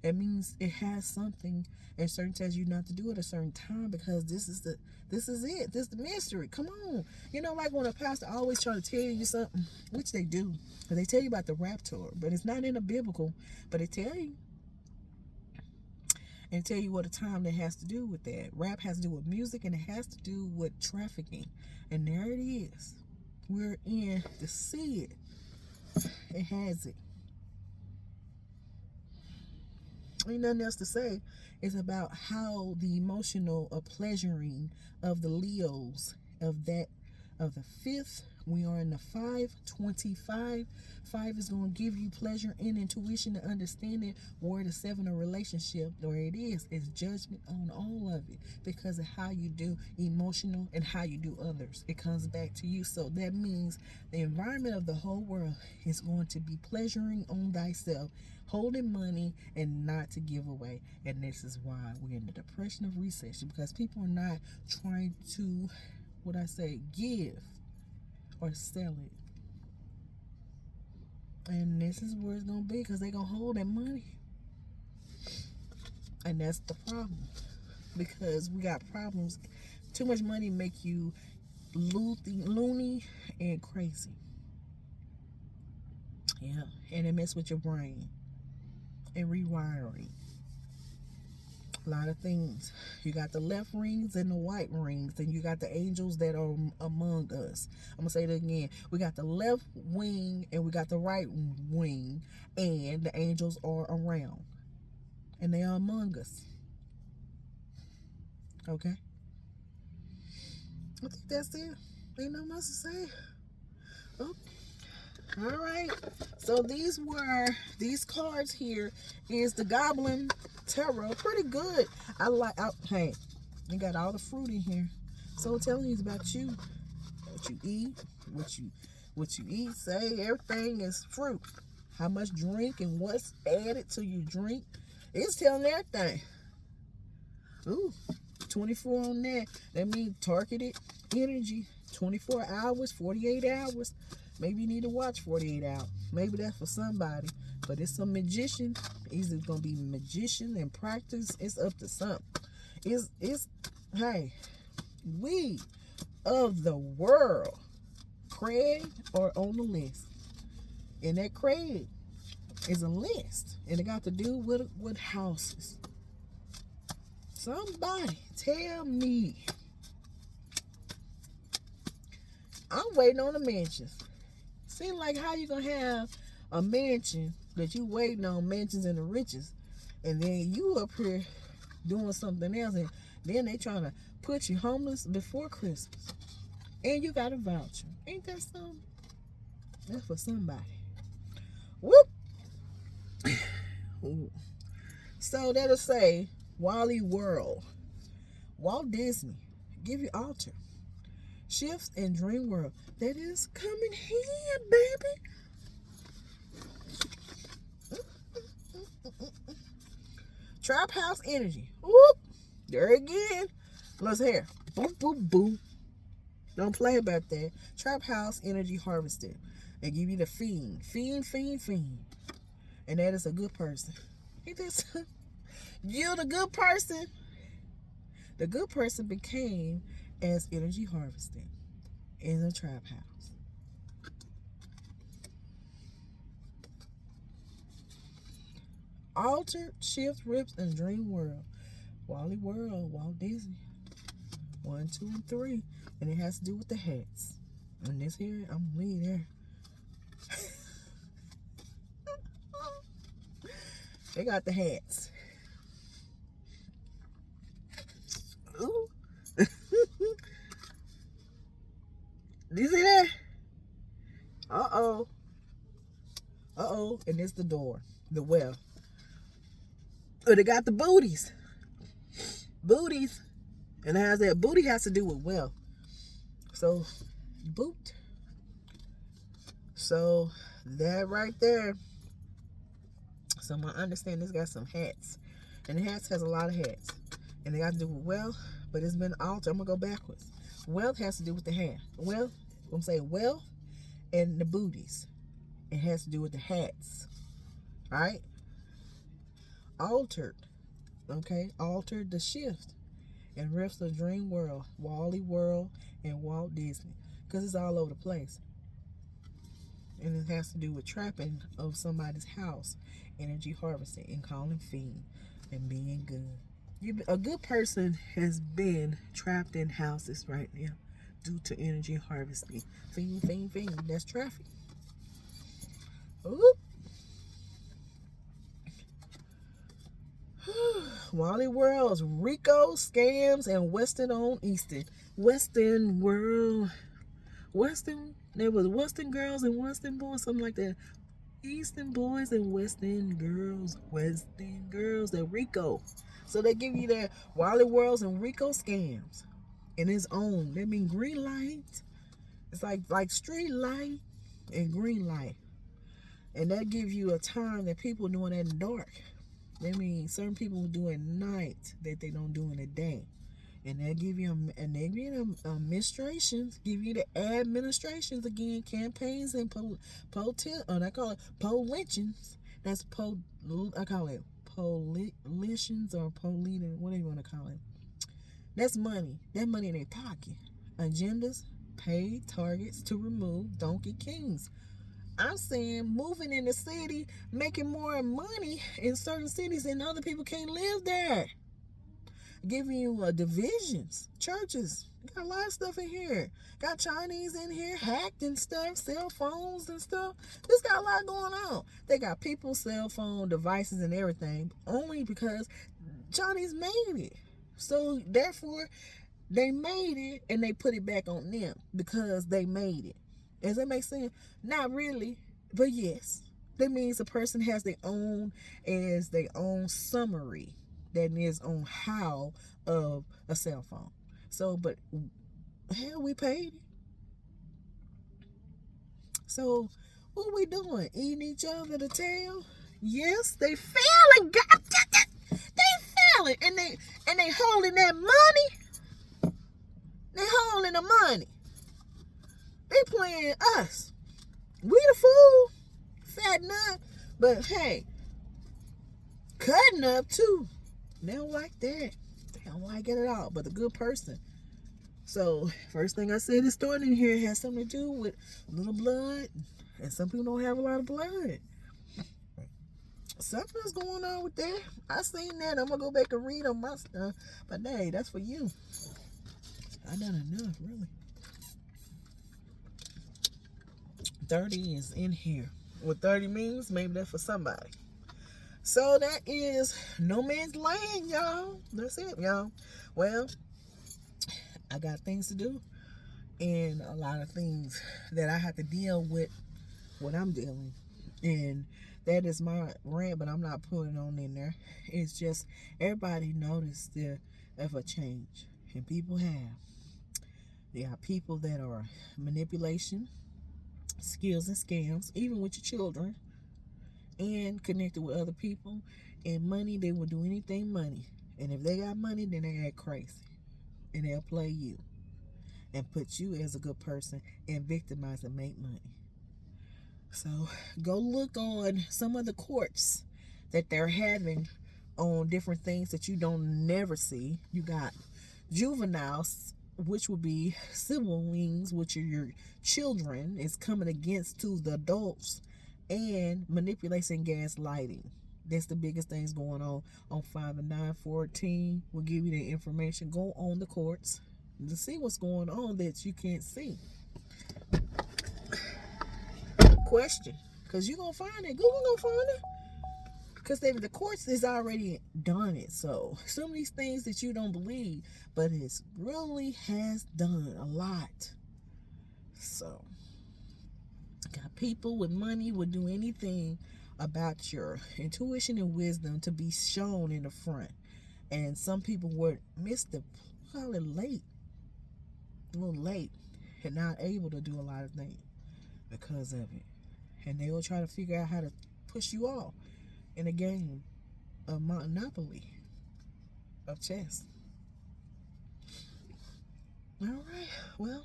Speaker 1: It means it has something, and certain tells you not to do it at a certain time, because this is it. This is the mystery. Come on. Like when a pastor always trying to tell you something, which they do. They tell you about the rapture, but it's not in the biblical, but they tell you. And tell you what a time that has to do with that. Rap has to do with music, and it has to do with trafficking. And there it is. We're in to see it. It has it. Ain't nothing else to say. It's about how the emotional pleasuring of the Leos of the fifth. We are in the 525. 5 is going to give you pleasure and intuition and understanding. Where the 7 of relationship, where it is judgment on all of it, because of how you do emotional and how you do others. It comes back to you. So that means the environment of the whole world is going to be pleasuring on thyself, holding money and not to give away. And this is why we're in the depression of recession, because people are not trying to, give or sell it. And this is where it's going to be, because they're going to hold that money. And that's the problem, because we got problems. Too much money make you loony and crazy. Yeah, and it mess with your brain and rewiring. A lot of things. You got the left rings and the white rings, and you got the angels that are among us. I'm gonna say it again. We got the left wing and we got the right wing, and the angels are around, and they are among us. Okay, I think that's it. Ain't nothing else to say. Oh, All right. So these cards here is the Goblin Tarot. Pretty good. Hey, you got all the fruit in here. So it's telling you it's about you. What you eat, what you eat, say, everything is fruit. How much drink and what's added to your drink. It's telling everything. Ooh, 24 on that. That means targeted energy. 24 hours, 48 hours. Maybe you need to watch 48 hours. Maybe that's for somebody. But it's some magician. Either going to be magician and practice. It's up to something. Hey, we of the world, Craig, are on the list. And that Craig is a list. And it got to do with houses. Somebody tell me. I'm waiting on the mansions. Seems like how you gonna have a mansion that you waiting on, mansions and the riches, and then you up here doing something else, and then they trying to put you homeless before Christmas, and you got a voucher. Ain't that something? That's for somebody. Whoop. So that'll say Wally World, Walt Disney, give you altar. Shifts in dream world. That is coming here, baby. Trap house energy. Whoop. There again. Let's hear. Boom, boom, boom. Don't play about that. Trap house energy harvested. They give you the fiend. Fiend. And that is a good person. Ain't that something? You the good person. The good person became as energy harvesting in a trap house. Altered, shift, rips, and dream world. Wally World, Walt Disney. 1, 2, and 3. And it has to do with the hats. And this here, I'm gonna leave there. They got the hats. Ooh. Do you see that? Uh-oh. And it's the door. The well. Oh, they got the booties. Booties. And it has that booty has to do with wealth. So, boot. So, that right there. So, I understand this got some hats. And the hats has a lot of hats. And they got to do with wealth. But it's been altered. I'm going to go backwards. Wealth has to do with the hat. Wealth, I'm saying wealth and the booties. It has to do with the hats. Right? Altered. Okay? Altered the shift. And rips the dream world. Wally World and Walt Disney. Because it's all over the place. And it has to do with trapping of somebody's house. Energy harvesting and calling fiend. And being good. A good person has been trapped in houses right now due to energy harvesting. Fiend. That's traffic. Ooh. Wally World's Rico, scams, and Western on Eastern. Western world. There was Western girls and Western boys, something like that. Eastern boys and Western girls. The Rico. So they give you that Wally Worlds and Rico scams in his own. That mean green light. It's like street light and green light. And that gives you a time that people doing that in the dark. That means certain people do at night that they don't do in the day. And they give you administrations, give you the administrations again, campaigns and I call it lynchings. That's I call it politions or polleating, whatever you want to call it. That's money. That money in their pocket. Agendas, paid targets to remove donkey kings. I'm saying moving in the city, making more money in certain cities and other people can't live there. Giving you divisions, churches. Got a lot of stuff in here. Got Chinese in here, hacked and stuff, cell phones and stuff. This got a lot going on. They got people's cell phone devices and everything, only because Chinese made it. So therefore, they made it and they put it back on them because they made it. Does that make sense? Not really. But yes, that means a person has their own summary that is on how of a cell phone. So, but hell, we paid it. So, what we doing? Eating each other to tail? Yes, they failing. God, they failing, and they holding that money. They holding the money. They playing us. We the fool, fatting up. But hey, cutting up too. They don't like that. They don't like it at all. But the good person. So first thing I said, this story in here has something to do with a little blood, and some people don't have a lot of blood. Something's going on with that. I seen that. I'm gonna go back and read on my stuff. But hey, that's for you. I done enough, really. 30 is in here. What 30 means, maybe that's for somebody. So that is Nomad Land, y'all. That's it, y'all. Well, I got things to do and a lot of things that I have to deal with what I'm dealing. And that is my rant, but I'm not putting it on in there. It's just everybody noticed the of a change. And people have. There are people that are manipulation, skills and scams, even with your children, and connected with other people. And money, they will do anything money. And if they got money, then they act crazy. And they'll play you and put you as a good person and victimize and make money. So go look on some of the courts that they're having on different things that you don't never see. You got juveniles, which will be siblings, which are your children, is coming against to the adults, and manipulation, gaslighting. That's the biggest things going on 5 and 9, 14. We'll give you the information. Go on the courts to see what's going on that you can't see. Question, because you're going to find it. Google going to find it. Because the courts has already done it. So some of these things that you don't believe, but it really has done a lot. So got people with money would do anything about your intuition and wisdom to be shown in the front. And some people would miss the, call it late, a little late, and not able to do a lot of things because of it. And they will try to figure out how to push you off in a game of Monopoly, of chess. All right, well,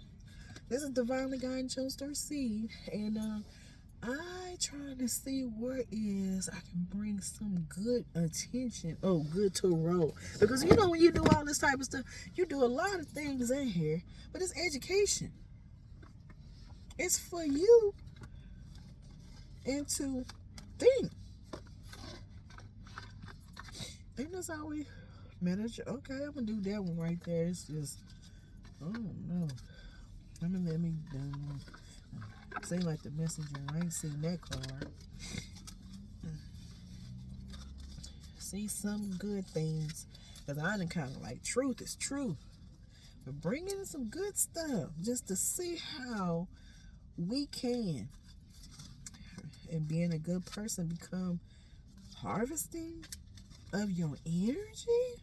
Speaker 1: this is Divinely Guided Chose Star Seed, and I trying to see where is I can bring some good attention. Oh, good to roll. Because you know when you do all this type of stuff, you do a lot of things in here, but it's education. It's for you and to think. And that's how we manage. Okay, I'm gonna do that one right there. It's just, oh no. Let me seem like the messenger. I ain't seen that card. See some good things, because I done kind of like truth is truth, but bring in some good stuff just to see how we can, and being a good person, become harvesting of your energy.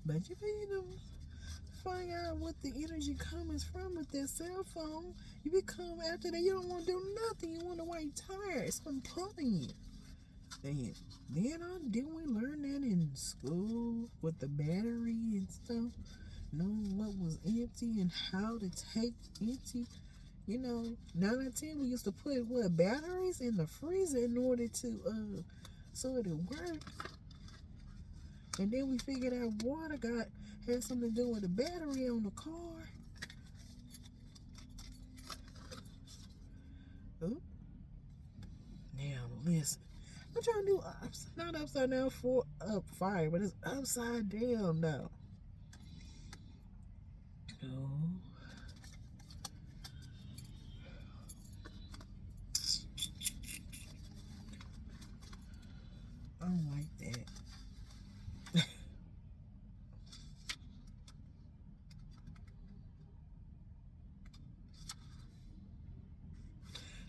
Speaker 1: But you need to find out what the energy comes from with that cell phone. You become, after that, you don't want to do nothing. You wonder why you're tired. It's been pulling you. And then didn't we learn that in school with the battery and stuff? Knowing what was empty and how to take empty. You know, 9 out of 10, we used to put batteries in the freezer in order to so it would work. And then we figured out water had something to do with the battery on the car. Oh. Now listen. I'm trying to do not upside down for up fire, but it's upside down now. Oh. I don't like that.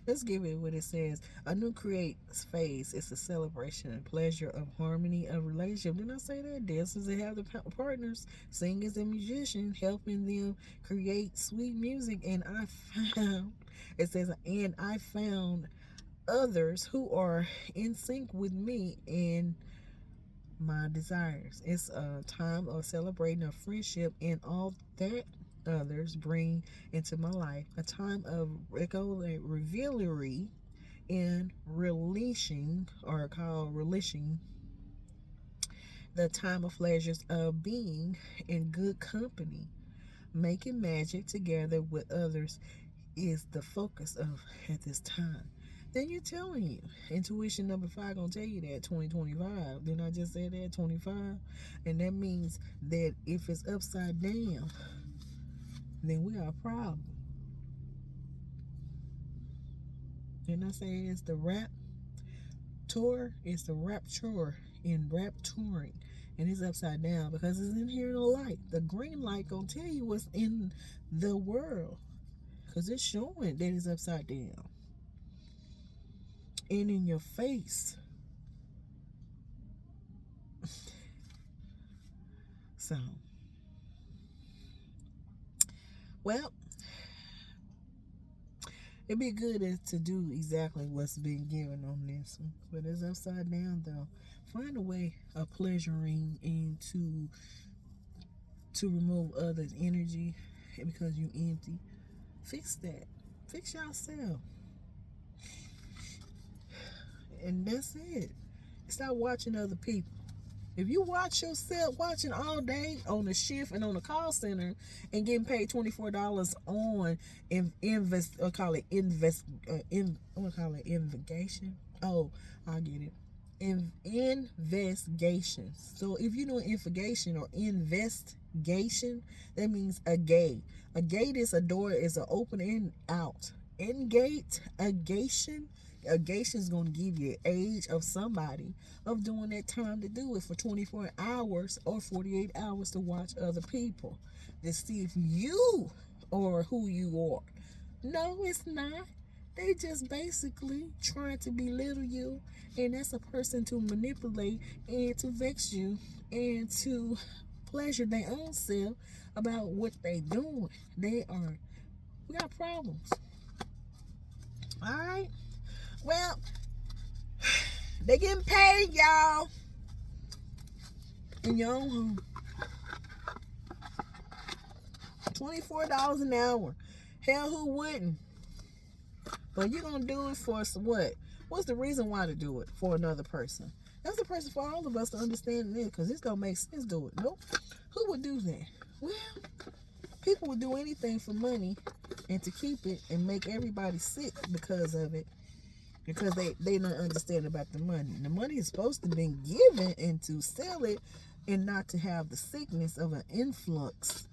Speaker 1: Let's give it what it says. A new create phase is a celebration and pleasure of harmony of relationship. Didn't I say that? Dancers that have the partners, singers and musicians, helping them create sweet music. And it says, and I found others who are in sync with me and my desires. It's a time of celebrating a friendship and all that others bring into my life. A time of revelry and releasing, or called releasing, the time of pleasures of being in good company. Making magic together with others is the focus of at this time. Then you're telling you. Intuition number 5 gonna tell you that 2025. Didn't I just say that 25? And that means that if it's upside down, then we got a problem. Didn't I say it's the rap tour? It's the rapture in rap touring. And it's upside down because it's in here in the light. The green light gonna tell you what's in the world, because it's showing that it's upside down and in your face. So, well, it'd be good to do exactly what's been given on this one, but it's upside down though. Find a way of pleasuring and to remove others' energy because you empty. Fix that. Fix yourself. And that's it. Stop watching other people. If you watch yourself watching all day on the shift and on the call center and getting paid $24 on investigation. Oh, I get it. Investigation. So if you do an investigation or investigation, that means a gate. A gate is a door, is an open and out. Engate, a gation. A gation is going to give you an age of somebody of doing that time to do it for 24 hours or 48 hours to watch other people to see if you are who you are. No, it's not. They just basically trying to belittle you, and that's a person to manipulate and to vex you and to pleasure their own self about what they doing. We got problems. All right. Well, they getting paid, y'all, in your own home. $24 an hour. Hell, who wouldn't? But you're going to do it for what? What's the reason why to do it for another person? That's the person for all of us to understand it, because it's going to make sense do it. Nope. Who would do that? Well, people would do anything for money and to keep it and make everybody sick because of it. Because they don't understand about the money. The money is supposed to be given and to sell it and not to have the sickness of an influx.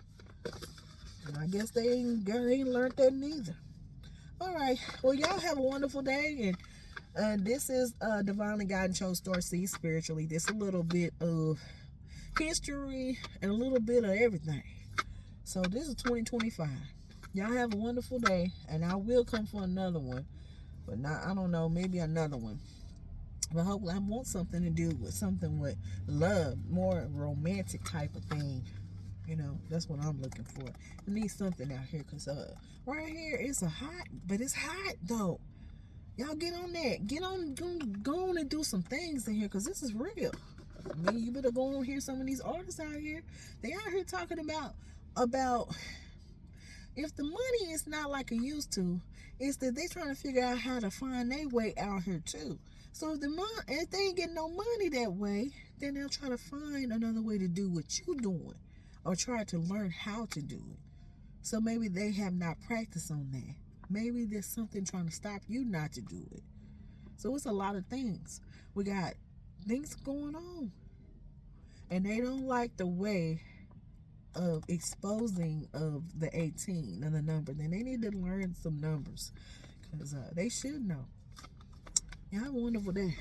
Speaker 1: And I guess they ain't learned that neither. All right. Well, y'all have a wonderful day. And this is Divinely Guided Chose Star Seed Spiritually. This a little bit of history and a little bit of everything. So this is 2025. Y'all have a wonderful day. And I will come for another one. But not, I don't know, maybe another one. But hopefully I want something to do with something with love, more romantic type of thing. You know, that's what I'm looking for. I need something out here, because right here it's hot, but it's hot though. Y'all get on that. Go on and do some things in here, because this is real. I mean, you better go on here. Some of these artists out here, they out here talking about if the money is not like it used to, it's that they trying to figure out how to find their way out here too. So if they ain't getting no money that way, then they'll try to find another way to do what you doing, or try to learn how to do it. So maybe they have not practiced on that. Maybe there's something trying to stop you not to do it. So it's a lot of things. We got things going on, and they don't like the way of exposing of the 18 and the number. Then they need to learn some numbers, because they should know. Y'all have a wonderful day.